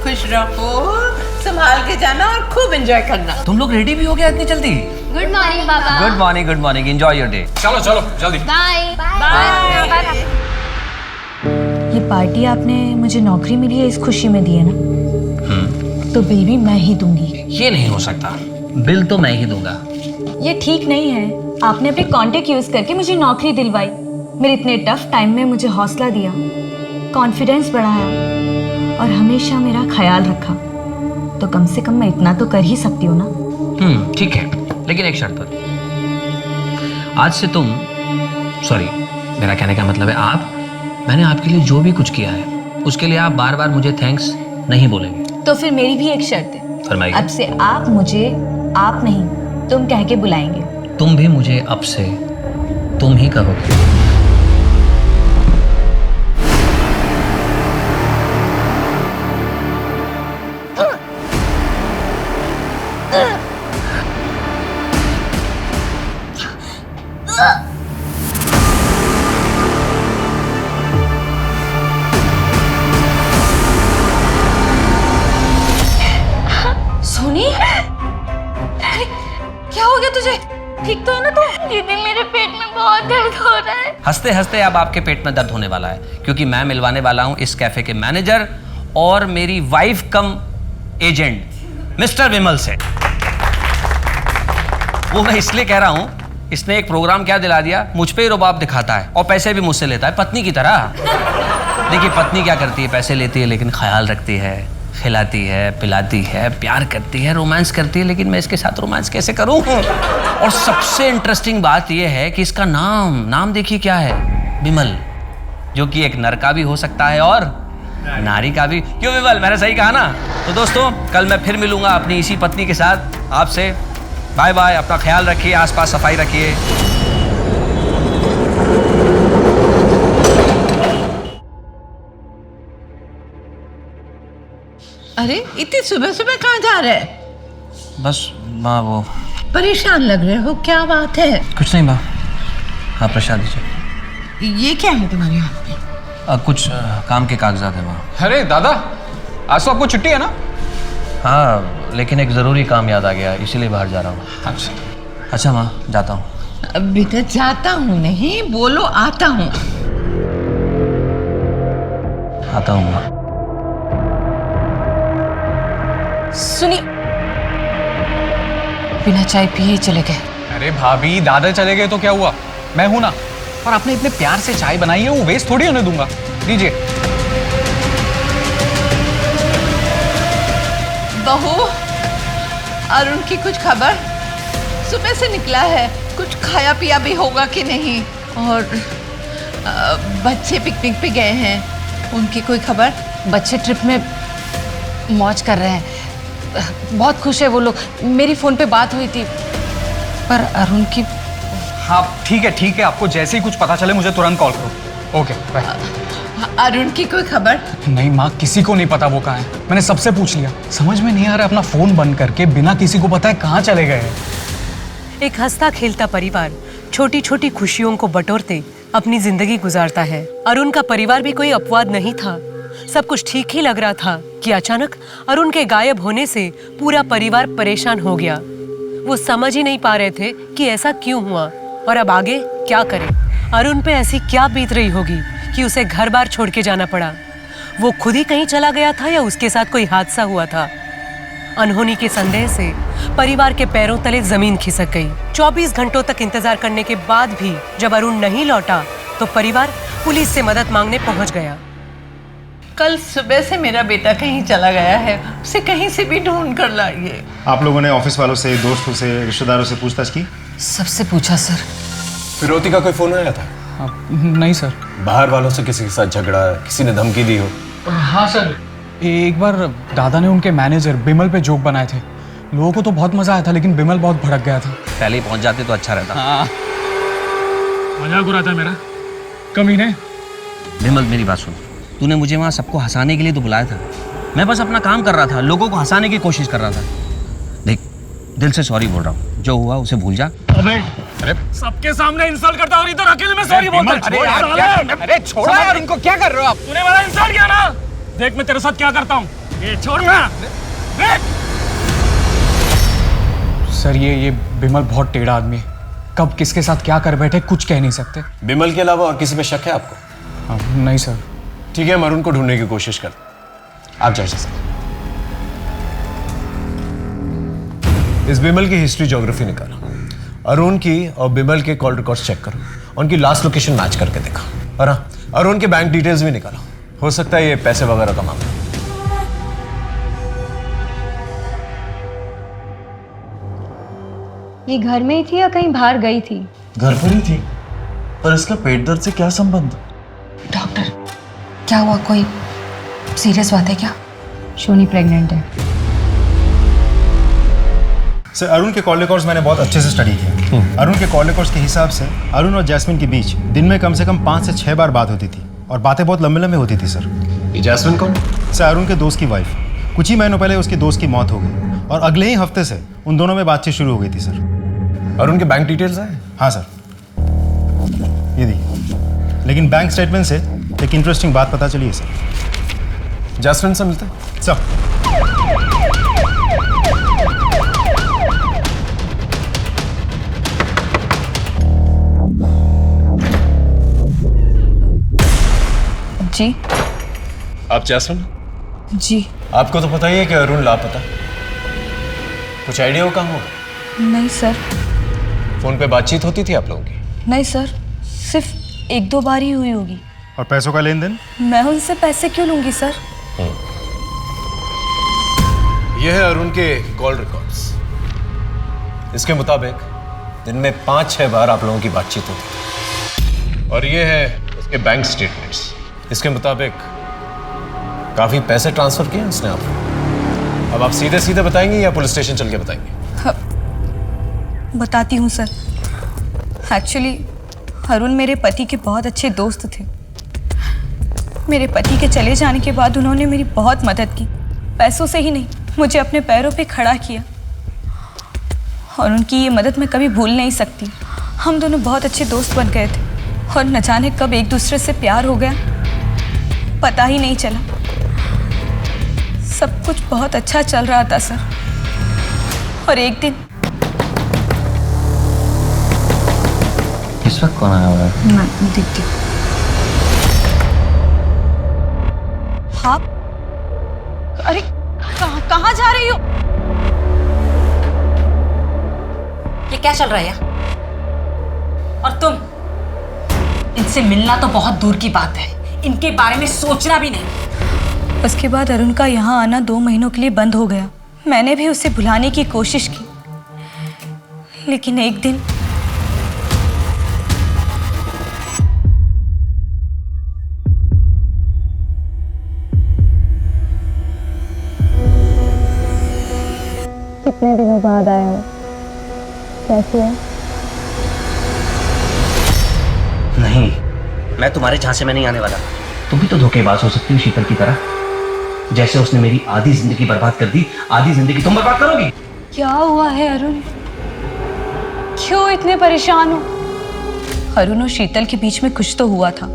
खुश रहो, संभाल के जाना और खूब एंजॉय करना। तुम लोग रेडी भी हो गया इतनी जल्दी? गुड मॉर्निंग पापा। Good morning, good morning, enjoy your day. चलो चलो जल्दी। Bye bye. ये पार्टी आपने मुझे नौकरी मिली है इस खुशी में दी है ना? तो बिल भी मैं ही दूंगी। ये नहीं हो सकता, बिल तो मैं ही दूंगा। ये ठीक नहीं है। आपने अपने कॉन्टेक्ट यूज करके मुझे नौकरी दिलवाई, मेरे इतने टफ टाइम में मुझे हौसला दिया, कॉन्फिडेंस बढ़ाया और हमेशा मेरा ख्याल रखा। तो कम से कम मैं इतना तो कर ही सकती हूँ ना। ठीक है, लेकिन एक शर्त पर। आज से तुम, सॉरी मेरा कहने का मतलब है आप, मैंने आपके लिए जो भी कुछ किया है उसके लिए आप बार बार मुझे थैंक्स नहीं बोलेंगे। तो फिर मेरी भी एक शर्त है। फरमाइए। अब से आप मुझे आप नहीं तुम कह के बुलाएंगे। तुम भी मुझे अब से तुम ही कहोगे। सोनी, अरे क्या हो गया तुझे? ठीक तो है ना तू? दीदी मेरे पेट में बहुत दर्द हो रहा है। हंसते हंसते अब आपके पेट में दर्द होने वाला है, क्योंकि मैं मिलवाने वाला हूं इस कैफे के मैनेजर और मेरी वाइफ कम एजेंट मिस्टर विमल से। वो मैं इसलिए कह रहा हूं, इसने एक प्रोग्राम क्या दिला दिया, मुझ पे ही रुबाब दिखाता है और पैसे भी मुझसे लेता है पत्नी की तरह। देखिए पत्नी क्या करती है, पैसे लेती है लेकिन ख्याल रखती है, खिलाती है, पिलाती है, प्यार करती है, रोमांस करती है, लेकिन मैं इसके साथ रोमांस कैसे करूं? और सबसे इंटरेस्टिंग बात यह है कि इसका नाम देखिए क्या है, विमल, जो कि एक नर का भी हो सकता है और नारी का भी। क्यों विमल, मैंने सही कहा ना? तो दोस्तों कल मैं फिर मिलूंगा अपनी इसी पत्नी के साथ आपसे। बाय बाय, अपना ख्याल रखिए, आसपास सफाई रखिए। अरे इतनी सुबह सुबह कहाँ जा रहे हैं? बस माँ वो परेशान लग रहे हो, क्या बात है? कुछ नहीं माँ, आप प्रसाद दीजिए। ये क्या है तुम्हारे हाथ में? कुछ काम के कागजात है माँ। अरे दादा, आज तो आपको छुट्टी है ना? हाँ, लेकिन एक ज़रूरी काम याद आ गया, इसीलिए बाहर जा रहा हूँ। अच्छा माँ, जाता हूँ। बेटा जाता हूँ नहीं, बोलो आता हूँ। आता हूँ माँ। सुनिए, बिना चाय पिए ही चले गए। अरे भाभी, दादा चले गए तो क्या हुआ, मैं हूं ना। और आपने इतने प्यार से चाय बनाई है, वो वेस्ट थोड़ी होने दूंगा। लीजिए। बहू, अरुण की कुछ खबर? सुबह से निकला है, कुछ खाया पिया भी होगा कि नहीं? और बच्चे पिकनिक पे गए हैं, उनकी कोई खबर? बच्चे ट्रिप में मौज कर रहे हैं, बहुत खुश है वो लोग। मेरी फोन पे बात हुई थी, पर अरुण की। हाँ ठीक है, आपको जैसे ही कुछ पता चले मुझे तुरंत कॉल करो। Okay bye. अरुण की कोई खबर? नहीं माँ, किसी को नहीं पता वो कहाँ है। मैंने सबसे पूछ लिया, समझ में नहीं आ रहा, अपना फोन बंद करके बिना किसी को पता है कहाँ चले गए हैं। एक हंसता खेलता परिवार छोटी छोटी खुशियों को बटोरते अपनी जिंदगी गुजारता है। अरुण का परिवार भी कोई अपवाद नहीं था। सब कुछ ठीक ही लग रहा था कि अचानक अरुण के गायब होने से पूरा परिवार परेशान हो गया। वो समझ ही नहीं पा रहे थे कि ऐसा क्यों हुआ और अब आगे क्या करें। अरुण पे ऐसी क्या बीत रही होगी कि उसे घर बार छोड़ के जाना पड़ा। वो खुद ही कहीं चला गया था या उसके साथ कोई हादसा हुआ था? अनहोनी के संदेह से परिवार के पैरों तले जमीन खिसक गई। 24 घंटों तक इंतजार करने के बाद भी जब अरुण नहीं लौटा तो परिवार पुलिस से मदद मांगने पहुंच गया। कल सुबह से मेरा बेटा कहीं चला गया है, उसे कहीं से भी ढूंढ कर लाइए। आप लोगों ने ऑफिस वालों से, दोस्तों से, रिश्तेदारों से पूछताछ की? सबसे पूछा सर। फिरौती का कोई फोन आया था? नहीं सर। बाहर वालों से किसी के साथ झगड़ा, किसी ने धमकी दी हो? हाँ सर, एक बार दादा ने उनके मैनेजर बिमल पे जोक बनाए थे। लोगों को तो बहुत मजा आया था, लेकिन बिमल बहुत भड़क गया था। पहले ही पहुंच जाते तो अच्छा रहता। हाँ। मजाक उड़ा था मेरा कमीने। विमल मेरी बात सुन, तूने मुझे वहाँ सबको हंसाने के लिए तो बुलाया था। मैं बस अपना काम कर रहा था, लोगों को हंसाने की कोशिश कर रहा था। देख, दिल से सॉरी बोल रहा हूँ, जो हुआ उसे भूल जा। अरे सबके सामने इंसल्ट करता और इधर अकेले में सॉरी बोलता। अरे छोड़ो यार, इनको क्या कर रहे हो आप? तूने मेरा इंसल्ट किया ना, देख मैं तेरे साथ क्या करता हूँ। ये छोड़ ना। सर ये बिमल बहुत टेढ़ा आदमी है, कब किसके साथ क्या कर बैठे कुछ कह नहीं सकते। बिमल के अलावा और किसी पे शक है आपको? नहीं सर। ठीक है, हम अरुण को ढूंढने की कोशिश करते, आप जाइए सर। इस बिमल की हिस्ट्री ज्योग्राफी निकाला, अरुण की और बिमल के कॉल रिकॉर्ड्स चेक करो, उनकी लास्ट लोकेशन मैच करके देखा, और हाँ, अरुण के बैंक डिटेल्स भी निकालो। हो सकता है ये पैसे वगैरह का मामला। ये घर में ही थी या कहीं बाहर गई थी? घर पर ही थी, पर इसका पेट दर्द से क्या संबंध? डॉक्टर, क्या हुआ? कोई सीरियस बात है क्या? शोनी प्रेग्नेंट है। सर, अरुण के कॉल रिकॉर्ड्स मैंने बहुत अच्छे से स्टडी किया। अरुण के कॉल रिकॉर्ड्स के हिसाब से अरुण और जैस्मिन के बीच दिन में कम से कम 5 से 6 बार बात होती थी, और बातें बहुत लंबे लंबे होती थी सर। ये जैस्मिन कौन? सर, अरुण के दोस्त की वाइफ। कुछ ही महीनों पहले उसके दोस्त की मौत हो गई, और अगले ही हफ्ते से उन दोनों में बातचीत शुरू हो गई थी सर। अरुण के बैंक डिटेल्स हैं? हाँ सर, ये देखिए। लेकिन बैंक स्टेटमेंट से एक इंटरेस्टिंग बात पता चली है सर। जैस्मिन से मिलते हैं सर। जी। आप जैस्मिन? जी। आपको तो पता ही है कि अरुण लापता। कुछ आइडिया हो कहाँ होगा? नहीं सर। फोन पे बातचीत होती थी आप लोगों की? नहीं सर, सिर्फ 1-2 बार ही हुई होगी। और पैसों का लेन देन? मैं उनसे पैसे क्यों लूंगी सर? यह है अरुण के कॉल रिकॉर्ड्स। इसके मुताबिक दिन में 5-6 बार आप लोगों की बातचीत होती थी, और ये है उसके बैंक स्टेटमेंट्स। इसके मुताबिक काफी पैसे ट्रांसफर किए उसने आपको। अब आप सीधे सीधे बताएंगे या पुलिस स्टेशन चल के बताएंगे? बताती हूँ सर। एक्चुअली अरुण मेरे पति के बहुत अच्छे दोस्त थे। मेरे पति के चले जाने के बाद उन्होंने मेरी बहुत मदद की। पैसों से ही नहीं, मुझे अपने पैरों पे खड़ा किया, और उनकी ये मदद मैं कभी भूल नहीं सकती। हम दोनों बहुत अच्छे दोस्त बन गए थे, और न जाने कब एक दूसरे से प्यार हो गया, पता ही नहीं चला। सब कुछ बहुत अच्छा चल रहा था सर, और एक दिन। इस वक्त कौन आया हुआ है? मैं देखती हूँ। हाँ? अरे कहाँ जा रही हो? ये क्या चल रहा है? और तुम? इनसे मिलना तो बहुत दूर की बात है, इनके बारे में सोचना भी नहीं। उसके बाद अरुण का यहाँ आना 2 महीनों के लिए बंद हो गया। मैंने भी उसे भुलाने की कोशिश की, लेकिन एक दिन कितने दिनों बाद आए हो? कैसे है? नहीं, मैं तुम्हारे झांसे में नहीं आने वाला। तुम भी तो धोखेबाज हो सकती हो शीतल की तरह। जैसे उसने मेरी आधी जिंदगी बर्बाद कर दी, आधी जिंदगी तुम बर्बाद करोगी। क्या हुआ है अरुण? क्यों इतने परेशान हो? अरुण और शीतल के बीच में कुछ तो हुआ था,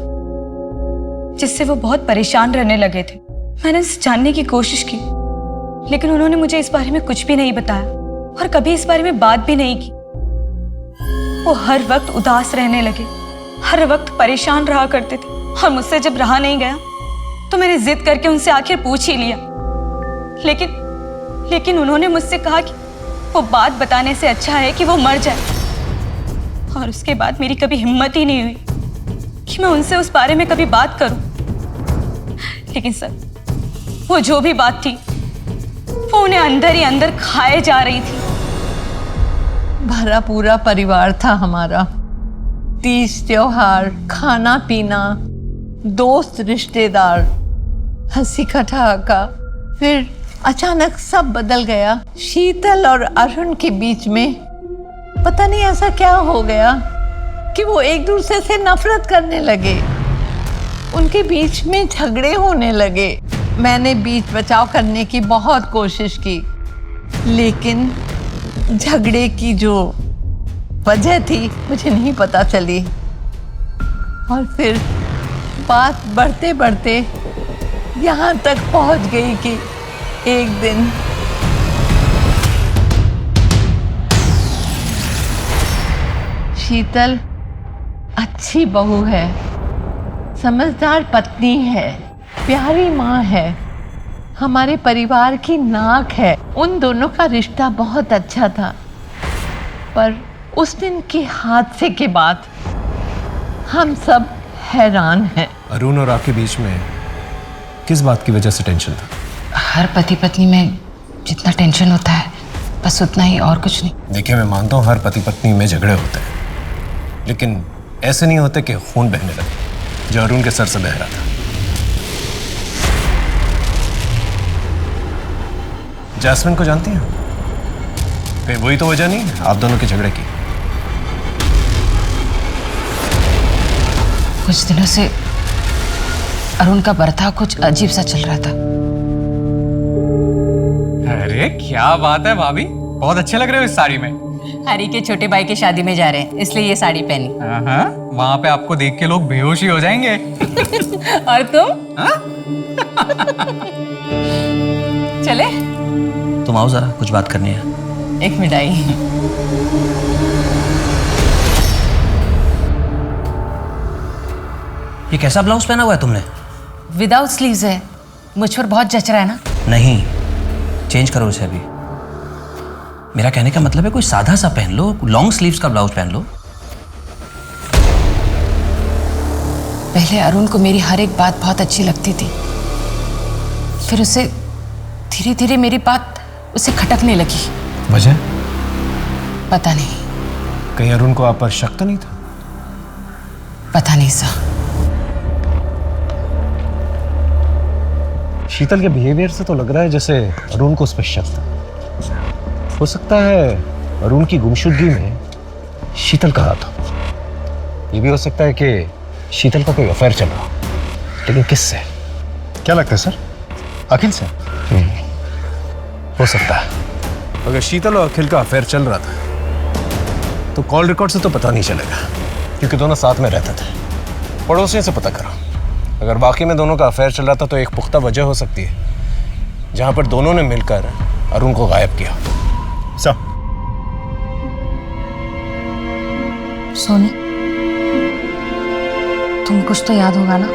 जिससे वो बहुत परेशान रहने लगे थे। मैंने इसे जानने की कोशिश की, लेकिन उन्होंने मुझे इस बारे में कुछ भी नहीं बताया, और कभी इस बारे में बात भी नहीं की। वो हर वक्त उदास रहने लगे, हर वक्त परेशान रहा करते थे, और मुझसे जब रहा नहीं गया तो मैंने जिद करके उनसे आखिर पूछ ही लिया। लेकिन उन्होंने मुझसे कहा कि वो बात बताने से अच्छा है कि वो मर जाए। और उसके बाद मेरी कभी हिम्मत ही नहीं हुई कि मैं उनसे उस बारे में कभी बात करूं। लेकिन सर, वो जो भी बात थी वो उन्हें अंदर ही अंदर खाए जा रही थी। भरा पूरा परिवार था हमारा। तीज त्योहार, खाना पीना, दोस्त रिश्तेदार, हंसी ठहाका। फिर अचानक सब बदल गया। शीतल और अरुण के बीच में पता नहीं ऐसा क्या हो गया कि वो एक दूसरे से नफरत करने लगे। उनके बीच में झगड़े होने लगे। मैंने बीच बचाव करने की बहुत कोशिश की, लेकिन झगड़े की जो वजह थी मुझे नहीं पता चली। और फिर बात बढ़ते बढ़ते यहाँ तक पहुँच गई कि एक दिन शीतल अच्छी बहू है, समझदार पत्नी है, प्यारी माँ है, हमारे परिवार की नाक है। उन दोनों का रिश्ता बहुत अच्छा था, पर उस दिन के हादसे के बाद हम सब हैरान हैं। अरुण और आपके बीच में किस बात की वजह से टेंशन था? हर पति पत्नी में जितना टेंशन होता है बस उतना ही, और कुछ नहीं। देखिए, मैं मानता हूँ हर पति पत्नी में झगड़े होते हैं, लेकिन ऐसे नहीं होते कि खून बहने लगे, जो अरुण के सर से बह रहा था। जैस्मिन को जानती हैं? कहीं वही तो वजह नहीं है आप दोनों के झगड़े की? कुछ दिनों से अरुण का बर्ताव कुछ अजीब सा चल रहा था। अरे क्या बात है भाभी, बहुत अच्छे लग रहे हो इस साड़ी में। हरी के छोटे भाई की शादी में जा रहे हैं, इसलिए ये साड़ी पहनी। वहाँ पे आपको देख के लोग बेहोश ही हो जाएंगे। और तुम? चले? तुम आओ जरा, कुछ बात करनी है। एक मिठाई। ये कैसा ब्लाउज पहना हुआ है तुमने? विदाउट स्लीव्स है, मुझ पर बहुत जच रहा है ना। नहीं, चेंज करो इसे अभी। मेरा कहने का मतलब है कोई सादा सा पहन लो, लॉन्ग स्लीव्स का ब्लाउज पहन लो। पहले अरुण को मेरी हर एक बात बहुत अच्छी लगती थी, फिर उसे धीरे धीरे मेरी बात उसे खटकने लगी। वजह? पता नहीं। कहीं अरुण को आप पर शक तो नहीं था? पता नहीं सा। शीतल के बिहेवियर से तो लग रहा है जैसे अरुण को उस पर शक था। हो सकता है अरुण की गुमशुदगी में शीतल का हाथ हो। ये भी हो सकता है कि शीतल का कोई अफेयर चल रहा हो, लेकिन किससे? क्या लगता है सर? अखिल से? हो सकता है। अगर शीतल और अखिल का अफेयर चल रहा था तो कॉल रिकॉर्ड से तो पता नहीं चलेगा, क्योंकि दोनों साथ में रहते थे। पड़ोसियों से पता करो। अगर वाकई में दोनों का अफेयर चल रहा था तो एक पुख्ता वजह हो सकती है जहां पर दोनों ने मिलकर अरुण को गायब किया। सोनी, तुम कुछ तो याद होगा ना?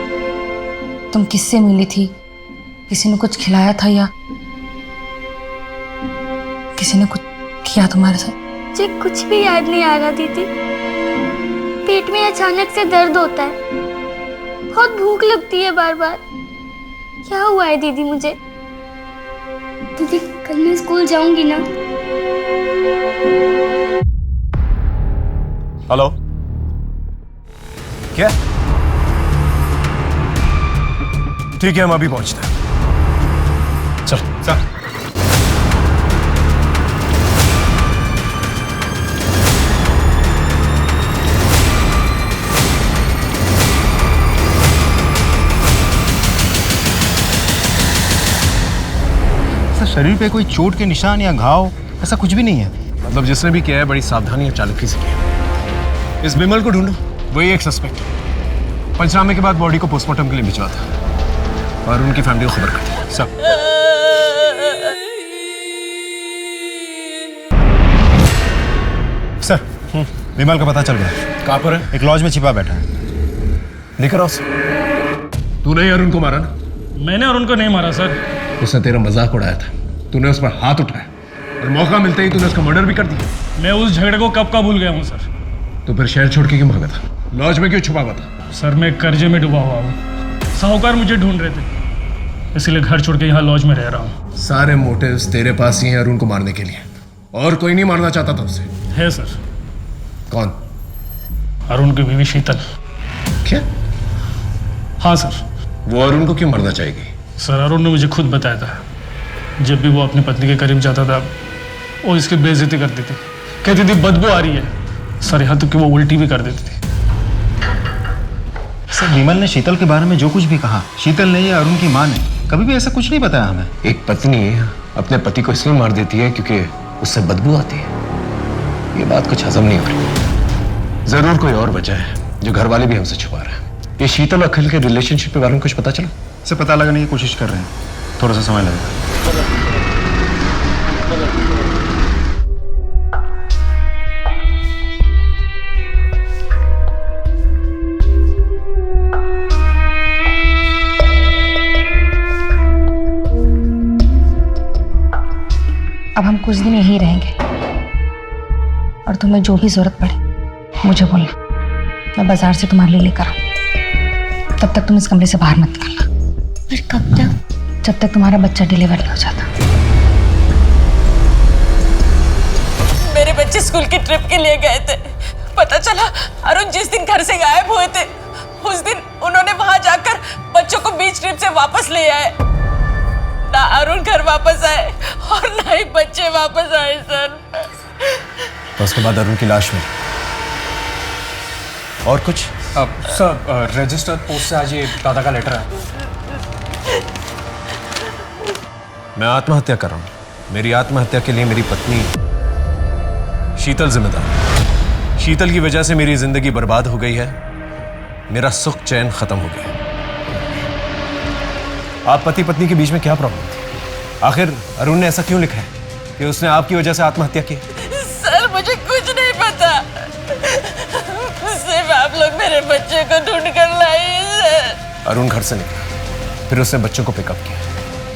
तुम किससे मिली थी? किसी ने कुछ खिलाया था या किसी ने कुछ किया तुम्हारे साथ? मुझे कुछ भी याद नहीं आ रहा दीदी। पेट में अचानक से दर्द होता है, बहुत भूख लगती है बार बार। क्या हुआ है दीदी मुझे? दीदी कल मैं स्कूल जाऊंगी ना? हेलो, क्या? ठीक है, हम अभी पहुंचते हैं। चल चल। शरीर पे कोई चोट के निशान या घाव ऐसा कुछ भी नहीं है? मतलब जिसने भी किया है बड़ी सावधानी और चालाकी से किया। इस बिमल को ढूंढो, वही एक सस्पेक्ट। पंचनामे के बाद बॉडी को पोस्टमार्टम के लिए भिजवा था और उनकी फैमिली को खबर कर दी। सब सर, बिमल का पता चल गया। कहाँ पर है? एक लॉज में छिपा बैठा है। लेकर आओ। तूने ही अरुण को मारा ना? मैंने अरुण को नहीं मारा सर। उसने तेरा मजाक उड़ाया था, तूने उस पर हाथ उठाया और मौका मिलते ही तूने उसका मर्डर भी कर दिया। मैं उस झगड़े को कब का भूल गया हूँ सर। तो फिर शहर छोड़ के क्यों भागा था? लॉज में क्यों छुपा हुआ था? सर, मैं कर्जे में डूबा हुआ हूँ। साहूकार मुझे ढूंढ रहे थे, इसलिए घर छोड़ के यहाँ लॉज में रह रहा हूँ। सारे मोटिव्स तेरे पास ही हैं अरुण को मारने के लिए, और कोई नहीं मारना चाहता था उसे? है सर। कौन? अरुण की बीवी शीतल। क्या? हाँ सर। वो अरुण को क्यों मारना चाहेगी? सर, अरुण ने मुझे खुद बताया था, जब भी वो अपनी पत्नी के करीब जाता था वो इसकी बेइज्जती करती थी, कहती थी बदबू आ रही है। सर, यहाँ तक कि वो उल्टी भी कर देती थी। सर, विमल ने शीतल के बारे में जो कुछ भी कहा, शीतल ने या अरुण की माँ ने कभी भी ऐसा कुछ नहीं बताया हमें। एक पत्नी अपने पति को इसलिए मार देती है क्योंकि उससे बदबू आती है। ये बात कुछ हजम नहीं हो रही। जरूर कोई और वजह है जो घर वाले भी हमसे छुपा रहे हैं। ये शीतल और अखिल के रिलेशनशिप के बारे में कुछ पता चला? इसे पता लगाने की कोशिश कर रहे हैं, थोड़ा सा समय लगेगा। अब हम कुछ दिन यहीं रहेंगे। और तुम्हें जो भी जरूरत पड़े मुझे बोलना, मैं बाजार से तुम्हारे लिए लेकर आऊँ। तब तक तुम इस कमरे से बाहर मत निकलना। पर कब तक? जब तक तुम्हारा बच्चा डिलीवर नहीं हो जाता। मेरे बच्चे स्कूल की ट्रिप के लिए गए थे। पता चला अरुण जिस दिन घर से गायब हुए थे उस दिन उन्होंने वहां जाकर बच्चों को बीच ट्रिप से वापस ले आए। ना अरुण घर वापस आए और ना ही बच्चे वापस आए सर। तो उसके बाद अरुण की लाश मिली। और कुछ? सर रजिस्टर पोस्ट से आज ये दादा का लेटर है। मैं आत्महत्या कर रहा हूं। मेरी आत्महत्या के लिए मेरी पत्नी शीतल जिम्मेदार। शीतल की वजह से मेरी जिंदगी बर्बाद हो गई है। मेरा सुख चैन खत्म हो गया। आप पति पत्नी के बीच में क्या प्रॉब्लम थी? आखिर अरुण ने ऐसा क्यों लिखा है कि उसने आपकी वजह से आत्महत्या की? सर मुझे कुछ नहीं पता, सिर्फ आप लोग मेरे बच्चे को ढूंढ कर लाइए सर। अरुण घर से निकला, फिर उसने बच्चों को पिकअप किया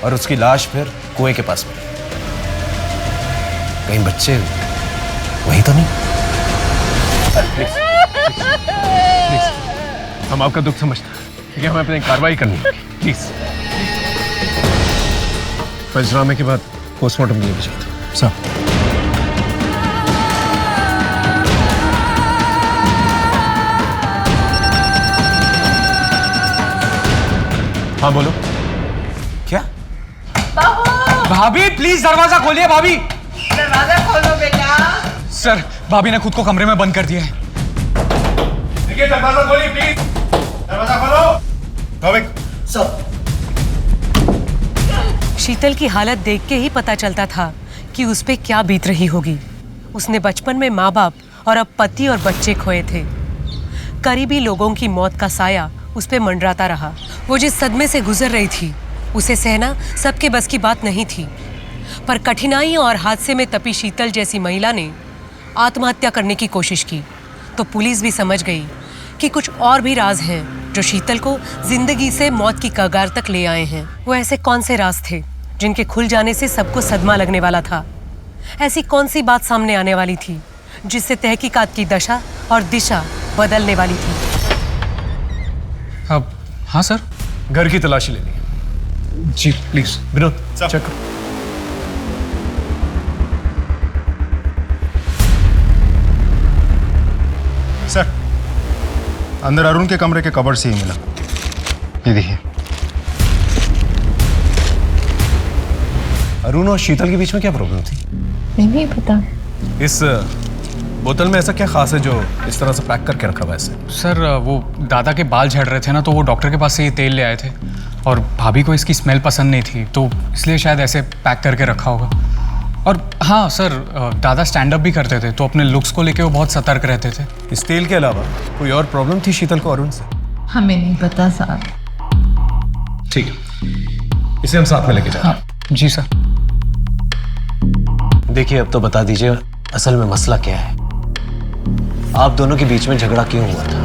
और उसकी लाश फिर कुएं के पास मिली। कहीं बच्चे वही तो नहीं? प्लीज, हम आपका दुख समझते हैं, ठीक है? हमें अपनी कार्रवाई करनी है, प्लीज। पंचनामे के बाद पोस्टमार्टम के लिए भेजा था सर। हाँ बोलो। क्या? भाभी प्लीज दरवाजा खोलिए। भाभी दरवाजा खोलो बेटा। सर भाभी ने खुद को कमरे में बंद कर दिया है। देखिए दरवाजा खोलिए प्लीज। दरवाजा खोलो। सर। शीतल की हालत देख के ही पता चलता था कि उस पे क्या बीत रही होगी। उसने बचपन में माँ बाप और अब पति और बच्चे खोए थे। करीबी लोगों की मौत का साया उस पे मंडराता रहा। वो जिस सदमे से गुजर रही थी उसे सहना सबके बस की बात नहीं थी। पर कठिनाइयों और हादसे में तपी शीतल जैसी महिला ने आत्महत्या करने की कोशिश की तो पुलिस भी समझ गई कि कुछ और भी राज हैं जो शीतल को जिंदगी से मौत की कगार तक ले आए हैं। वो ऐसे कौन से राज थे जिनके खुल जाने से सबको सदमा लगने वाला था? ऐसी कौन सी बात सामने आने वाली थी जिससे तहकीकात की दशा और दिशा बदलने वाली थी? अब हाँ सर, घर की तलाशी लेनी है। जी प्लीज। विनोद चेक करो। सर, अंदर अरुण के कमरे के कबर्ड से ही मिला। ये देखिए। अरुण और शीतल के बीच में क्या प्रॉब्लम थी? नहीं पता। इस बोतल में ऐसा क्या खास है जो इस तरह से पैक करके रखा हुआ है? सर वो दादा के बाल झड़ रहे थे ना, तो वो डॉक्टर के पास से ये तेल ले आए थे और भाभी को इसकी स्मेल पसंद नहीं थी तो इसलिए शायद ऐसे पैक करके रखा होगा। और हाँ सर, दादा स्टैंड अप भी करते थे तो अपने लुक्स को लेके वो बहुत सतर्क रहते थे। इस तेल के अलावा कोई और प्रॉब्लम थी शीतल को अरुण से? हमें नहीं पता साहब। ठीक है, इसे हम साथ में लेके जाएं। हाँ जी सर। देखिए अब तो बता दीजिए असल में मसला क्या है? आप दोनों के बीच में झगड़ा क्यों हुआ था?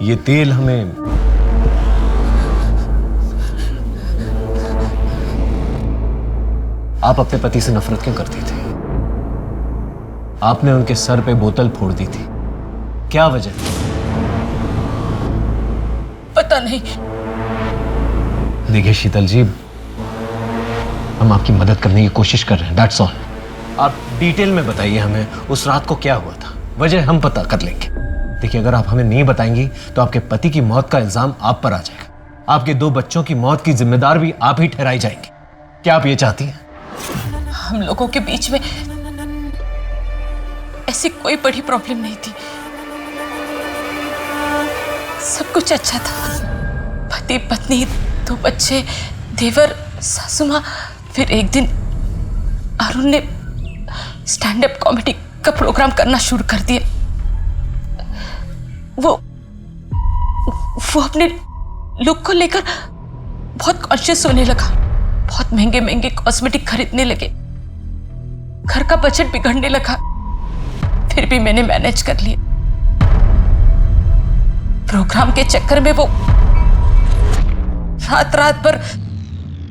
ये तेल हमें आप अपने पति से नफरत क्यों करती थी? आपने उनके सर पे बोतल फोड़ दी थी, क्या वजह? पता नहीं। देखिए शीतल जी, हम आपकी मदद करने की कोशिश कर रहे हैं, दैट्स ऑल। आप डिटेल में बताइए हमें उस रात को क्या हुआ था, वजह हम पता कर लेंगे। देखिए अगर आप हमें नहीं बताएंगी तो आपके पति की मौत का इल्जाम आप पर आ जाएगा। आपके 2 बच्चों की मौत की जिम्मेदार भी आप ही ठहराई जाएंगे। क्या आप ये चाहती हैं? हम लोगों के बीच में ऐसी कोई बड़ी प्रॉब्लम नहीं थी, सब कुछ अच्छा था। पति पत्नी, 2 बच्चे, देवर, सासू माँ। फिर एक दिन अरुण ने स्टैंड अप कॉमेडी का प्रोग्राम करना शुरू कर दिया। वो अपने लुक को लेकर बहुत कॉन्शियस होने लगा, बहुत महंगे महंगे कॉस्मेटिक खरीदने लगे, घर का बजट बिगड़ने लगा। फिर भी मैंने मैनेज कर लिया। प्रोग्राम के चक्कर में वो रात रात भर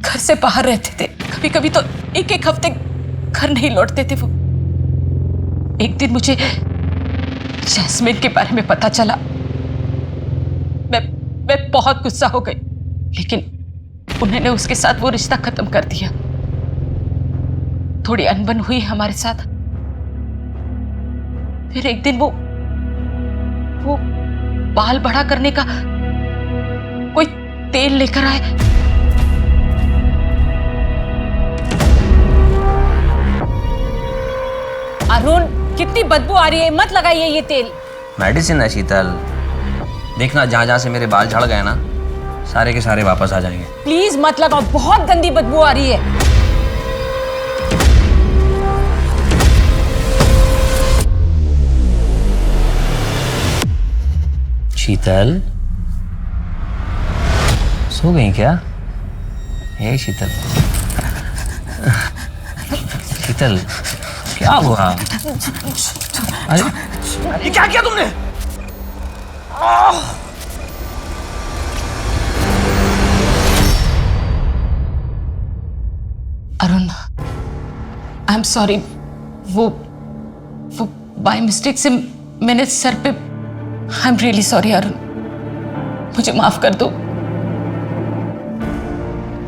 घर से बाहर रहते थे। कभी कभी तो एक एक हफ्ते घर नहीं लौटते थे वो। एक दिन मुझे जैस्मिन के बारे में पता चला। मैं बहुत गुस्सा हो गई, लेकिन उन्होंने उसके साथ वो रिश्ता खत्म कर दिया। थोड़ी अनबन हुई हमारे साथ। फिर एक दिन वो बाल बड़ा करने का कोई तेल लेकर आए। अरुण, कितनी बदबू आ रही है, मत लगाइए ये तेल। मेडिसिन है शीतल, देखना जहाँ जहाँ से मेरे बाल झड़ गए ना, सारे के सारे वापस आ जाएंगे। प्लीज मत लगाओ, बहुत गंदी बदबू आ रही है। शीतल, सो गई क्या? हे शीतल, शीतल क्या हुआ? अरे ये क्या किया तुमने? Arun, I am sorry. वो बाय मिस्टेक से मैंने सर पे। I am really sorry Arun, मुझे माफ कर दो।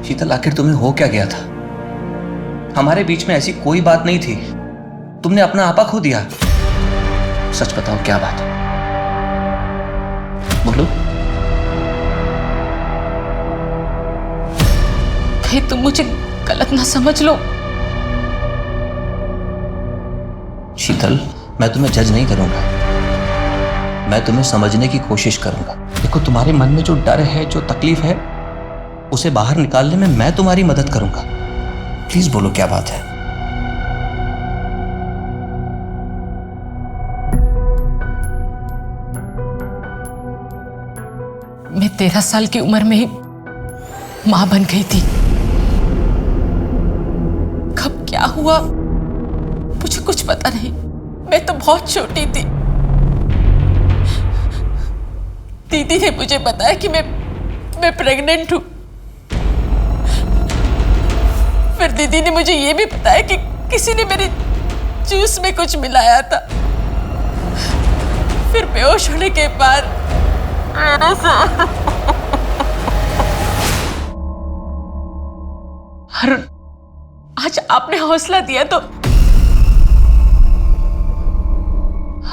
शीतल, आखिर तुम्हें हो क्या गया था? हमारे बीच में ऐसी कोई बात नहीं थी, तुमने अपना आपा खो दिया। सच बताओ क्या बात है, बोलो। कहीं तुम मुझे गलत ना समझ लो। शीतल, मैं तुम्हें जज नहीं करूंगा, मैं तुम्हें समझने की कोशिश करूंगा। देखो, तुम्हारे मन में जो डर है, जो तकलीफ है, उसे बाहर निकालने में मैं तुम्हारी मदद करूंगा। प्लीज बोलो क्या बात है। मैं 13 साल की उम्र में ही मां बन गई थी। कब क्या हुआ मुझे कुछ पता नहीं। मैं तो बहुत छोटी थी। दीदी ने मुझे बताया कि मैं प्रेग्नेंट हूं। फिर दीदी ने मुझे ये भी बताया कि किसी ने मेरे जूस में कुछ मिलाया था। फिर बेहोश होने के बाद अरुण, आज आपने हौसला दिया तो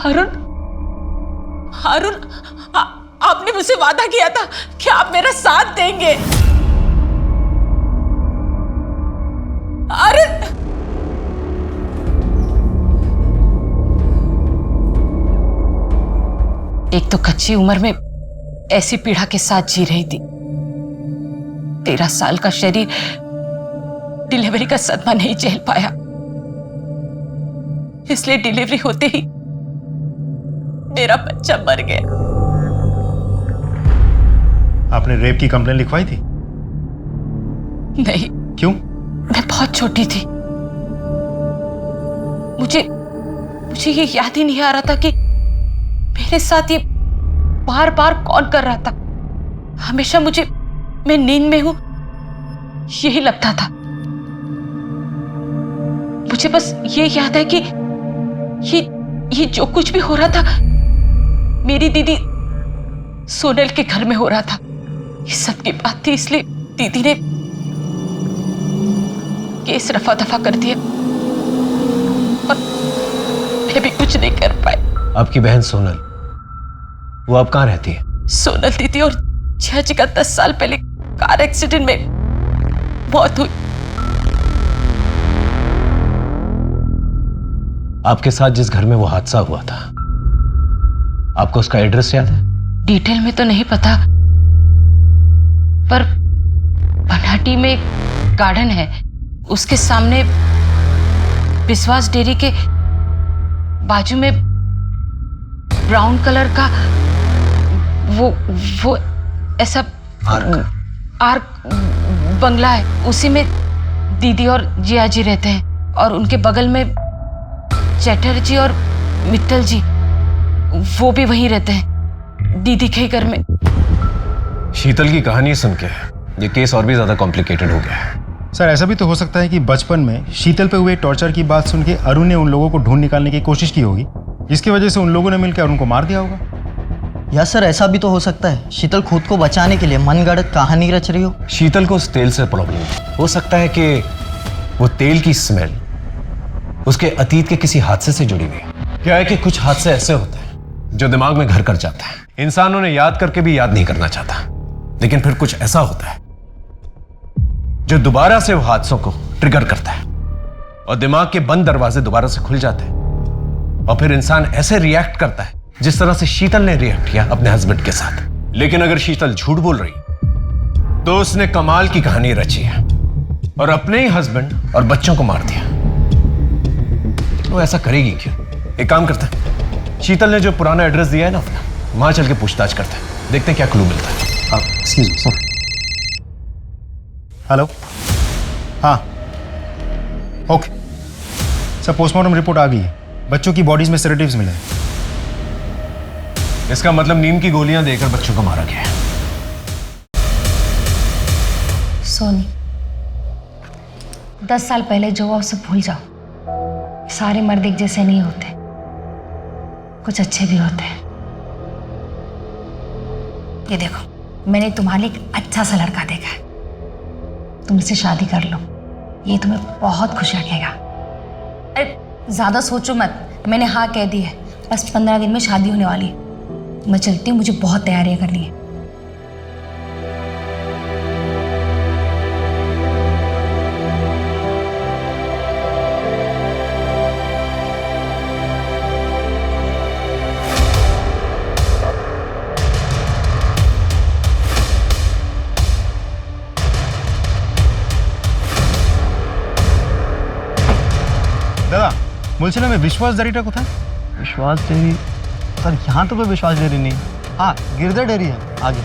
अरुण, आपने मुझसे वादा किया था कि आप मेरा साथ देंगे। अरुण, एक तो कच्ची उम्र में ऐसी पीड़ा के साथ जी रही थी। 13 साल का शरीर डिलीवरी का सदमा नहीं झेल पाया, इसलिए डिलीवरी होते ही मेरा बच्चा मर गया। आपने रेप की कंप्लेन लिखवाई थी? नहीं। क्यों? मैं बहुत छोटी थी। मुझे ये याद ही नहीं आ रहा था कि मेरे साथ ये बार बार कौन कर रहा था। हमेशा मैं नींद में हूं यही लगता था। मुझे बस ये याद है कि ये जो कुछ भी हो रहा था मेरी दीदी सोनल के घर में हो रहा था। ये सब की बात थी, इसलिए दीदी ने केस रफा दफा कर दिया और मैं भी कुछ नहीं कर पाई। आपकी बहन सोनल, वो अब कहाँ रहती है? सोनल दीदी और जियाजी का 10 साल पहले कार एक्सीडेंट में मौत हुई। आपके साथ जिस घर में वो हादसा हुआ था, आपको उसका एड्रेस याद है? डिटेल में तो नहीं पता, पर बनाटी में एक गार्डन है, उसके सामने विश्वास डेयरी के बाजू में ब्राउन कलर का वो ऐसा आर्क बंगला है। उसी में दीदी और जियाजी रहते हैं और उनके बगल में चैटर्जी और मित्तल जी, वो भी वहीं रहते हैं, दीदी के घर में। शीतल की कहानी सुन के ये केस और भी ज़्यादा कॉम्प्लिकेटेड हो गया है। सर ऐसा भी तो हो सकता है कि बचपन में शीतल पे हुए टॉर्चर की बात सुन के अरुण ने उन लोगों को ढूंढ निकालने की कोशिश की होगी, जिसकी वजह से उन लोगों ने मिलकर अरुण को मार दिया होगा। या सर ऐसा भी तो हो सकता है शीतल खुद को बचाने के लिए मनगढ़ंत कहानी रच रही हो। शीतल को उस तेल से प्रॉब्लम है। हो सकता है कि वो तेल की स्मेल उसके अतीत के किसी हादसे से जुड़ी हुई है। क्या है कि कुछ हादसे ऐसे होते हैं जो दिमाग में घर कर जाते हैं, इंसान उन्हें याद करके भी याद नहीं करना चाहता, लेकिन फिर कुछ ऐसा होता है जो दोबारा से वो हादसों को ट्रिगर करता है और दिमाग के बंद दरवाजे दोबारा से खुल जाते हैं और फिर इंसान ऐसे रिएक्ट करता है जिस तरह से शीतल ने रिएक्ट किया अपने हस्बैंड के साथ। लेकिन अगर शीतल झूठ बोल रही तो उसने कमाल की कहानी रची है और अपने ही हस्बैंड और बच्चों को मार दिया। वो ऐसा करेगी क्यों? एक काम करते हैं, शीतल ने जो पुराना एड्रेस दिया है ना अपना, वहां चल के पूछताछ करते हैं, देखते हैं क्या क्लू मिलता है। Excuse me sir. हेलो, हाँ ओके सर, पोस्टमार्टम रिपोर्ट आ गई है। बच्चों की बॉडीज में सेडेटिव्स मिले हैं। इसका मतलब नींद की गोलियां देकर बच्चों को मारा गया है। सोनी, 10 साल पहले जो हुआ उसे भूल जाओ। सारे मर्द एक जैसे नहीं होते, कुछ अच्छे भी होते हैं। ये देखो, मैंने तुम्हारे लिए एक अच्छा सा लड़का देखा है, तुम इससे शादी कर लो, ये तुम्हें बहुत खुश रखेगा। अरे ज़्यादा सोचो मत, मैंने हाँ कह दी है, बस 15 दिन में शादी होने वाली है। मैं चलती हूँ, मुझे बहुत तैयारियां करनी है। दादा मुलसिना में विश्वास डेरीटा को था। विश्वास डेरी सर, यहाँ तो कोई विश्वास डेरी नहीं। हाँ, गिरधर डेरी है आगे।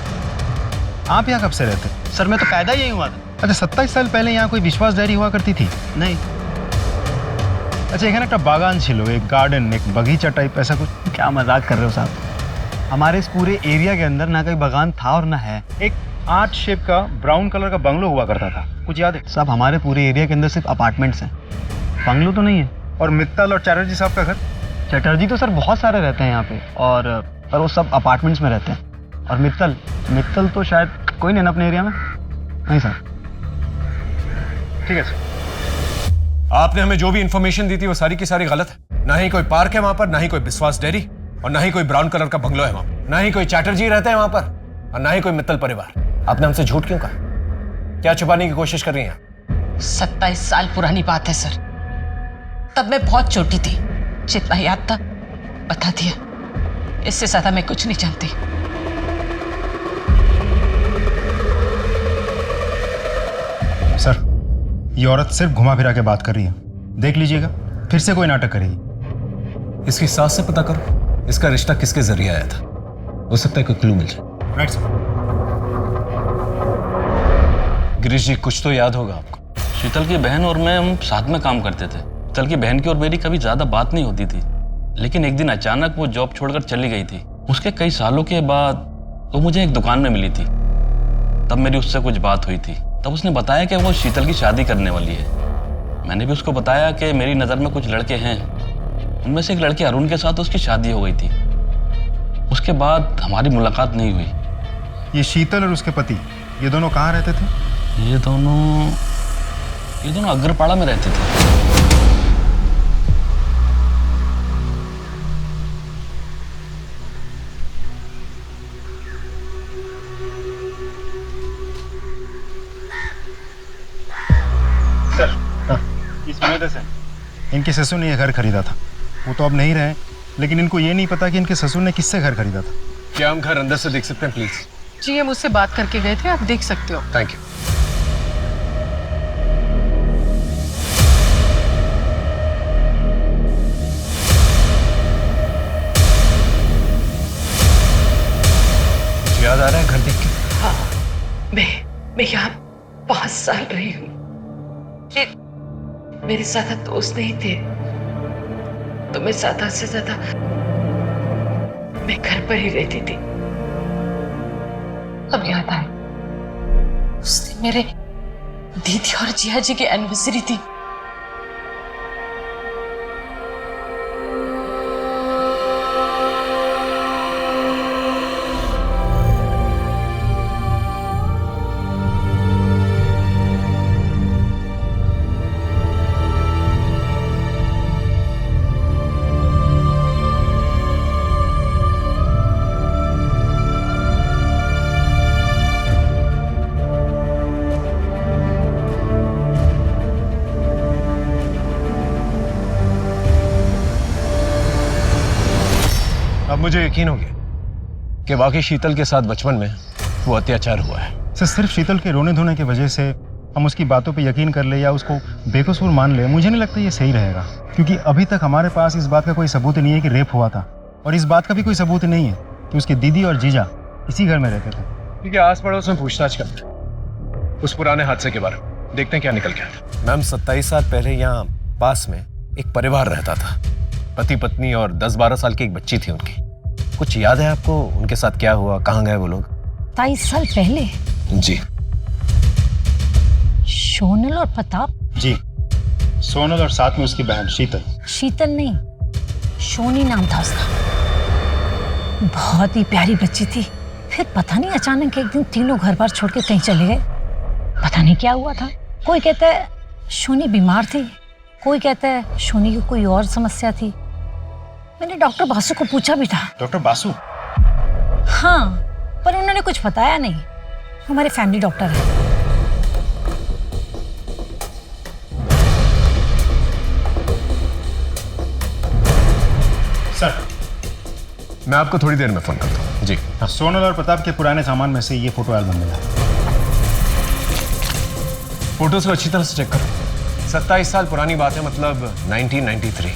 आप यहाँ कब से रहते? सर मैं तो पैदा ही हुआ था। अच्छा, 27 साल पहले यहाँ कोई विश्वास डेयरी हुआ करती थी? नहीं। अच्छा, एखाने एक बागान छिलो, एक गार्डन, एक बगीचा टाइप ऐसा कुछ? क्या मजाक कर रहे हो साहब? हमारे इस पूरे एरिया के अंदर ना कोई बागान था और ना है। एक आर्ट शेप का ब्राउन कलर का बंगलो हुआ करता था, कुछ याद है? साहब हमारे पूरे एरिया के अंदर सिर्फ अपार्टमेंट्स हैं, बंगलो तो नहीं है। और मित्तल और चैटर्जी साहब का घर? चैटर्जी तो सर बहुत सारे रहते हैं यहाँ पे, और पर वो सब अपार्टमेंट्स में रहते हैं। और मित्तल तो शायद कोई नहीं ना अपने एरिया में। नहीं सर। ठीक है सर। आपने हमें जो भी इंफॉर्मेशन दी थी वो सारी की सारी गलत है। ना ही कोई पार्क है वहां पर, ना ही कोई विश्वास डेयरी, और ना ही कोई ब्राउन कलर का बंगलो है वहां पर, ना ही कोई चैटर्जी रहते हैं वहां पर, और ना ही कोई मित्तल परिवार। आपने हमसे झूठ क्यों कहा? क्या छुपाने की कोशिश कर रही हैं? 27 साल पुरानी बात है सर, तब मैं बहुत छोटी थी, जितना याद था बता दिया, इससे ज्यादा मैं कुछ नहीं जानती। सर, ये औरत सिर्फ घुमा फिरा के बात कर रही है, देख लीजिएगा फिर से कोई नाटक करेगी। इसकी सास से पता करो इसका रिश्ता किसके जरिए आया था, हो सकता है कोई क्लू मिल जाए। Right sir. गिरीश जी, कुछ तो याद होगा आपको। शीतल की बहन और मैं हम साथ में काम करते थे। शीतल की बहन की और मेरी कभी ज्यादा बात नहीं होती थी, लेकिन एक दिन अचानक वो जॉब छोड़कर चली गई थी। उसके कई सालों के बाद वो मुझे एक दुकान में मिली थी, तब मेरी उससे कुछ बात हुई थी। तब उसने बताया कि वो शीतल की शादी करने वाली है। मैंने भी उसको बताया कि मेरी नज़र में कुछ लड़के हैं, उनमें से एक लड़के अरुण के साथ उसकी शादी हो गई थी। उसके बाद हमारी मुलाकात नहीं हुई। ये शीतल और उसके पति, ये दोनों कहाँ रहते थे? ये दोनों अग्रपाड़ा में रहते थे। इस वजह से इनके ससुर ने यह घर खरीदा था। वो तो अब नहीं रहे, लेकिन इनको ये नहीं पता कि इनके ससुर ने किससे घर खरीदा था। क्या हम घर अंदर से देख सकते हैं प्लीज? जी, हम उससे बात करके गए थे, आप देख सकते हो। Thank you. याद आ रहा है घर देख के? हाँ, मैं यहाँ 5 साल रही हूँ। मेरे ज्यादा दोस्त नहीं थे, तो मैं ज्यादा से ज्यादा मैं घर पर ही रहती थी। अब याद आए, उसने मेरे दीदी और जिया जी की एनिवर्सरी थी। अब मुझे यकीन हो गया कि वाकई शीतल के साथ बचपन में वो अत्याचार हुआ है। सर सिर्फ शीतल के रोने धोने की वजह से हम उसकी बातों पे यकीन कर ले या उसको बेकसूर मान ले, मुझे नहीं लगता ये सही रहेगा, क्योंकि अभी तक हमारे पास इस बात का कोई सबूत नहीं है कि रेप हुआ था, और इस बात का भी कोई सबूत नहीं है कि उसकी दीदी और जीजा इसी घर में रहते थे। ठीक है, आस पड़ोस में पूछताछ करते हैं उस पुराने हादसे के बारे में, देखते हैं क्या निकल के आता। मैम 27 साल पहले यहाँ पास में एक परिवार रहता था, पति पत्नी और 10-12 साल की एक बच्ची थी उनकी। कुछ याद है आपको उनके साथ क्या हुआ, कहाँ गए वो लोग? 27 साल पहले? जी। सोनल और प्रताप? जी, सोनल और साथ में उसकी बहन शीतल। शीतल नहीं, सोनी नाम था उसका। बहुत ही प्यारी बच्ची थी। फिर पता नहीं अचानक एक दिन तीनों घर बार छोड़ के कहीं चले गए। पता नहीं क्या हुआ था। कोई कहता है सोनी बीमार थी, कोई कहता है सोनी की कोई और समस्या थी। मैंने डॉक्टर बासु को पूछा भी था। डॉक्टर बासु? हाँ, पर उन्होंने कुछ बताया नहीं। हमारे फैमिली डॉक्टर है। सर, मैं आपको थोड़ी देर में फोन करता हूँ। जी हाँ। सोनल और प्रताप के पुराने सामान में से ये फोटो एल्बम मिला। फोटोज को अच्छी तरह से चेक करो। 27 साल पुरानी बात है, मतलब 1993।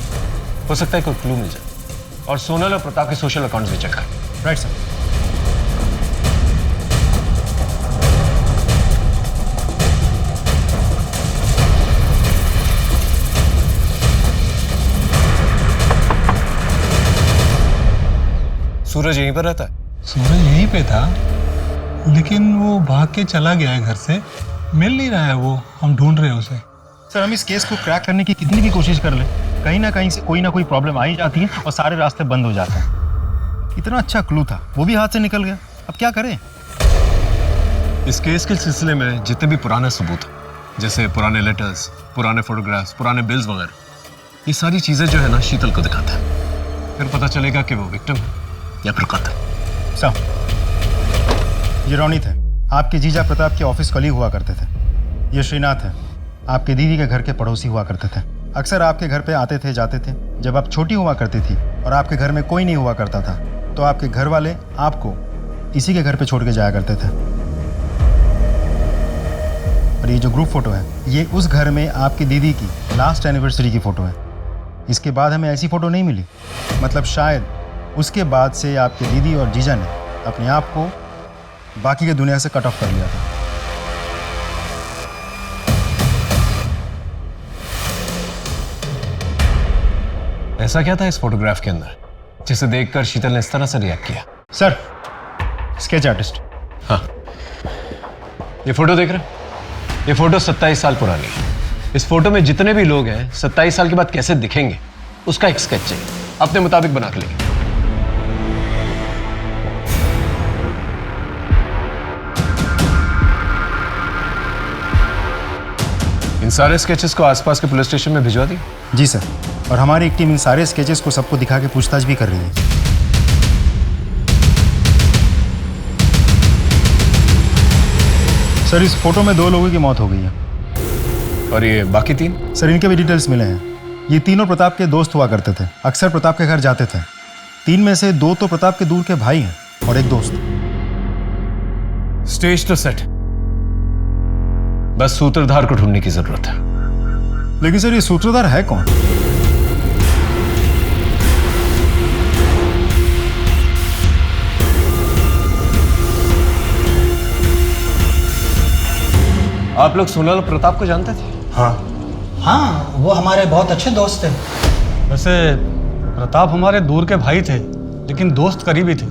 हो सकता है कोई क्लू मिल जाए। और सोनल और प्रताप के सोशल अकाउंट्स भी चेक करें। Right sir. सूरज यहीं पर रहता है? सूरज यहीं पे था, लेकिन वो भाग के चला गया है घर से। मिल नहीं रहा है वो, हम ढूंढ रहे हैं उसे। सर, हम इस केस को क्रैक करने की कितनी भी कोशिश कर ले, कहीं ना कहीं से कोई ना कोई प्रॉब्लम आ ही जाती है और सारे रास्ते बंद हो जाते हैं। इतना अच्छा क्लू था, वो भी हाथ से निकल गया। अब क्या करें? इस केस के सिलसिले में जितने भी पुराने सबूत हैं, जैसे पुराने लेटर्स, पुराने फोटोग्राफ्स, पुराने बिल्स वगैरह, ये सारी चीजें जो है ना शीतल को दिखाते हैं। फिर पता चलेगा कि वो विक्टिम है या फिर कातिल। सर, ये रोनित है, आपके जीजा प्रताप के ऑफिस कलीग हुआ करते थे। ये श्रीनाथ है, आपके दीदी के घर के पड़ोसी हुआ करते थे। अक्सर आपके घर पे आते थे जाते थे। जब आप छोटी हुआ करती थी और आपके घर में कोई नहीं हुआ करता था, तो आपके घर वाले आपको इसी के घर पे छोड़ के जाया करते थे। और ये जो ग्रुप फोटो है, ये उस घर में आपकी दीदी की लास्ट एनिवर्सरी की फोटो है। इसके बाद हमें ऐसी फोटो नहीं मिली। मतलब शायद उसके बाद से आपके दीदी और जीजा ने अपने आप को बाकी की दुनिया से कट ऑफ कर लिया था। ऐसा क्या था इस फोटोग्राफ के अंदर जिसे देखकर शीतल ने इस तरह से रिएक्ट किया? Sir, sketch artist. हाँ, ये फोटो देख रहे हैं? ये फोटो 27 साल पुरानी है। इस फोटो में जितने भी लोग हैं 27 साल के बाद कैसे दिखेंगे, उसका एक स्केच चाहिए। अपने मुताबिक बना के लेंगे। इन सारे स्केचेस को आसपास के पुलिस स्टेशन में भिजवा दी? जी सर, और हमारी एक टीम इन सारे स्केचेस को सबको दिखा के पूछताछ भी कर रही है। सर, इस फोटो में 2 लोगों की मौत हो गई है। और ये बाकी 3? सर, इनके भी डिटेल्स मिले हैं। ये तीनों प्रताप के दोस्त हुआ करते थे, अक्सर प्रताप के घर जाते थे। 3 में से 2 तो प्रताप के दूर के भाई हैं और एक दोस्त। स्टेज तो सेट, बस सूत्रधार को ढूंढने की जरूरत है। लेकिन सर, ये सूत्रधार है कौन? आप लोग सोनल और प्रताप को जानते थे? हाँ, वो हमारे बहुत अच्छे दोस्त थे। वैसे प्रताप हमारे दूर के भाई थे, लेकिन दोस्त करीबी थे।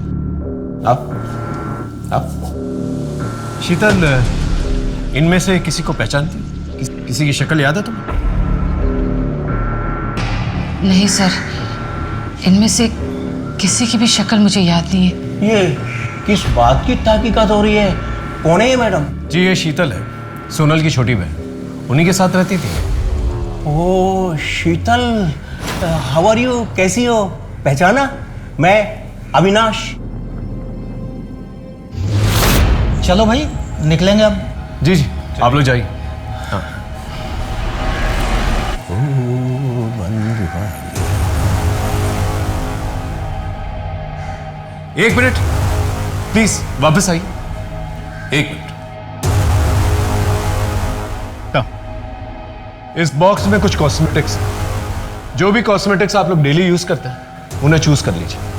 आप शीतल, इनमें से किसी को पहचानती हो? किसी की शक्ल याद है तुम्हें? नहीं सर, इनमें से किसी की भी शक्ल मुझे याद नहीं है। ये किस बात की तहकीकात हो रही है? कौन है ये मैडम? जी ये शीतल है, सोनल की छोटी बहन, उन्हीं के साथ रहती थी। ओ शीतल, हाउ आर यू? कैसी हो? पहचाना? मैं अविनाश। चलो भाई निकलेंगे अब। जी जी आप लोग जाइए। हाँ। एक मिनट प्लीज वापस आइए, एक मिनट। इस बॉक्स में कुछ कॉस्मेटिक्स, जो भी कॉस्मेटिक्स आप लोग डेली यूज करते हैं उन्हें चूज कर लीजिए।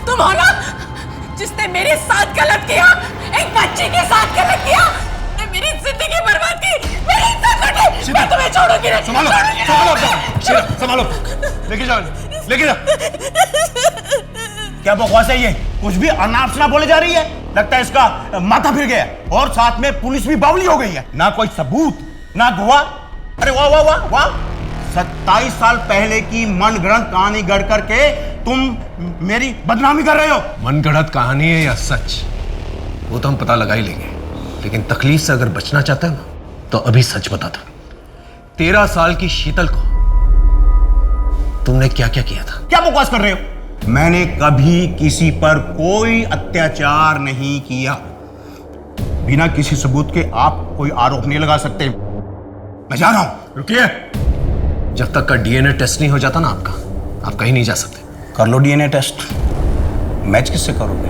तुम हो ना जिसने मेरे साथ गलत किया, एक बच्ची के साथ गलत किया, मेरी जिंदगी बर्बाद की, मेरी इज्जत लूटी। मैं तुम्हें छोड़ूंगी नहीं। संभालो, संभालो, लेके जाओ, लेके जाओ। क्या बकवास है ये? कुछ भी अनाप शनाप बोले जा रही है। लगता है इसका माथा फिर गया और साथ में पुलिस भी बावली हो गई है। ना कोई सबूत ना गवाह। अरे वाह वाह वाह वाह, 27 साल पहले की मनगढ़ंत कहानी गढ़ करके तुम मेरी बदनामी कर रहे हो। मनगढ़ंत कहानी है या सच, वो तो हम पता लगा ही लेंगे, लेकिन तकलीफ से अगर बचना चाहता है ना तो अभी सच बता दो। 13 साल की शीतल को तुमने क्या क्या किया था? क्या बकवास कर रहे हो? मैंने कभी किसी पर कोई अत्याचार नहीं किया। बिना किसी सबूत के आप कोई आरोप नहीं लगा सकते। मैं जा रहा हूं। रुकिए, जब तक का डीएनए टेस्ट नहीं हो जाता ना आपका, आप कहीं नहीं जा सकते। कर लो डीएनए टेस्ट। मैच किससे करोगे?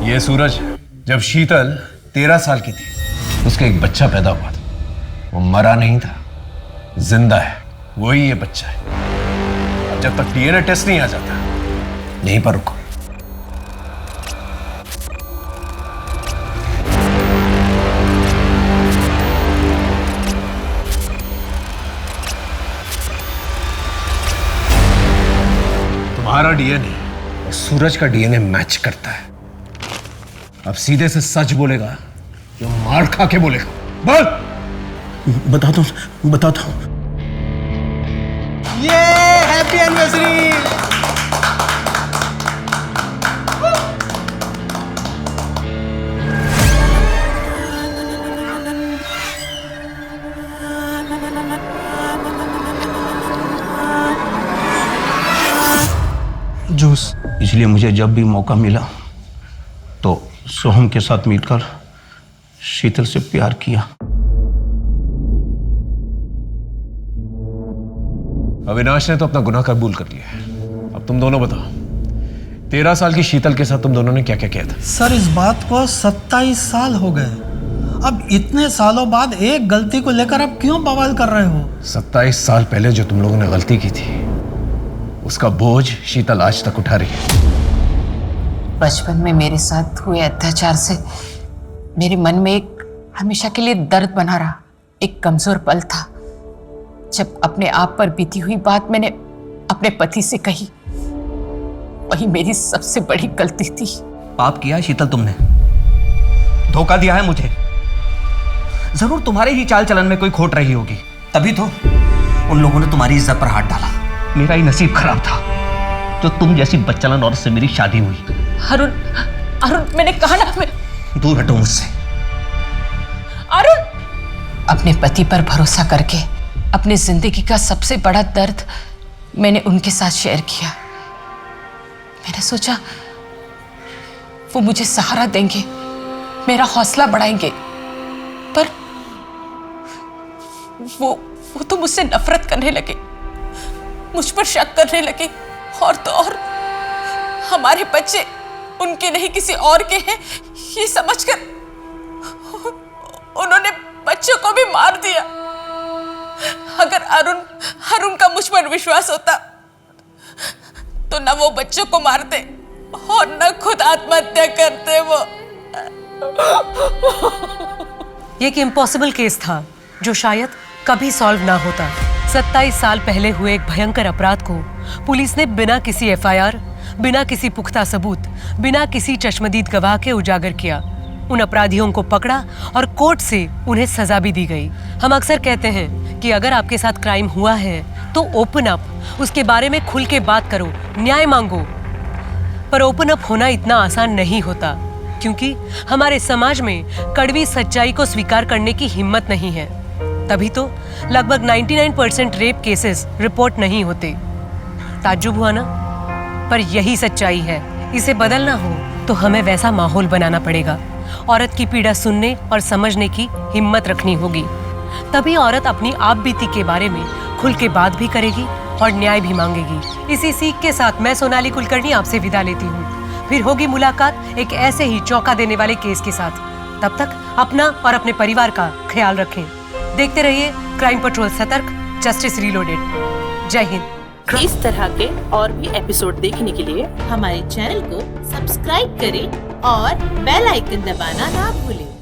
ये सूरज, जब शीतल 13 साल की थी उसका एक बच्चा पैदा हुआ था। वो मरा नहीं था, जिंदा है। वही ये बच्चा है। अब जब तक डीएनए टेस्ट नहीं आ जाता, यहीं पर रुको। तुम्हारा डीएनए और सूरज का डीएनए मैच करता है। अब सीधे से सच बोलेगा या मार खा के बोलेगा? बोल। बताता हूं। ये हैप्पी एनिवर्सरी। जूस। इसलिए मुझे जब भी मौका मिला तो सोहम के साथ मिलकर शीतल से प्यार किया। अविनाश ने तो अपना गुनाह कबूल कर लिया है। अब तुम दोनों बताओ, 13 साल की शीतल के साथ तुम दोनों ने क्या क्या किया था? सर इस बात को 27 साल हो गए। अब इतने सालों बाद एक गलती को लेकर आप क्यों बवाल कर रहे हो? 27 साल पहले जो तुम लोगों ने गलती की थी उसका बोझ शीतल आज तक उठा रही है। बचपन में मेरे साथ हुए अत्याचार से मेरे मन में एक हमेशा के लिए दर्द बना रहा, एक कमजोर पल था जब अपने आप पर बीती हुई बात मैंने अपने पति से कही। वही मेरी सबसे बड़ी गलती थी। पाप किया है शीतल तुमने, धोखा दिया है मुझे। जरूर तुम्हारे ही चाल चलन में कोई खोट रही होगी, तभी तो उन लोगों ने तुम्हारी इज्जत पर हाथ डाला। मेरा ही नसीब खराब था जो तुम जैसी बच्चलन औरत से मेरी शादी हुई। अरुण, अरुण मैंने कहा ना, मैं दूर हटो मुझसे। अरुण, अपने पति पर भरोसा करके अपनी जिंदगी का सबसे बड़ा दर्द मैंने उनके साथ शेयर किया। मैंने सोचा वो मुझे सहारा देंगे, मेरा हौसला बढ़ाएंगे, पर वो तो मुझसे नफरत करने लगे, मुझ पर शक करने लगे, और तो और हमारे बच्चे उनके नहीं किसी और के हैं ये समझकर उन्होंने बच्चों को भी मार दिया। अगर अरुण का मुझ पर विश्वास होता तो न वो बच्चों को मारते और न खुद आत्महत्या करते। वो ये एक इम्पॉसिबल केस था जो शायद कभी सॉल्व ना होता। 27 साल पहले हुए एक भयंकर अपराध को पुलिस ने बिना किसी एफआईआर, बिना किसी पुख्ता सबूत, बिना किसी चश्मदीद गवाह के उजागर किया। उन अपराधियों को पकड़ा और कोर्ट से उन्हें सजा भी दी गई। हम अक्सर कहते हैं कि अगर आपके साथ क्राइम हुआ है तो ओपन अप, उसके बारे में खुल के बात करो, न्याय मांगो। पर ओपन अप होना इतना आसान नहीं होता, क्योंकि हमारे समाज में कड़वी सच्चाई को स्वीकार करने की हिम्मत नहीं है। तभी तो लगभग 99% रेप केसेस रिपोर्ट नहीं होते। ताज्जुब हुआ ना? पर यही सच्चाई है। इसे बदलना हो तो हमें वैसा माहौल बनाना पड़ेगा। औरत की पीड़ा सुनने और समझने की हिम्मत रखनी होगी। तभी औरत अपनी आप बीती के बारे में खुल के बात भी करेगी और न्याय भी मांगेगी। इसी सीख के साथ मैं सोनाली कुलकर्णी आपसे विदा लेती हूँ। फिर होगी मुलाकात एक ऐसे ही चौंका देने वाले केस के साथ। तब तक अपना और अपने परिवार का ख्याल रखें। देखते रहिए क्राइम पेट्रोल सतर्क, जस्टिस रीलोडेड। जय हिंद। इस तरह के और भी एपिसोड देखने के लिए हमारे चैनल को सब्सक्राइब करें और बेल आइकन दबाना ना भूलें।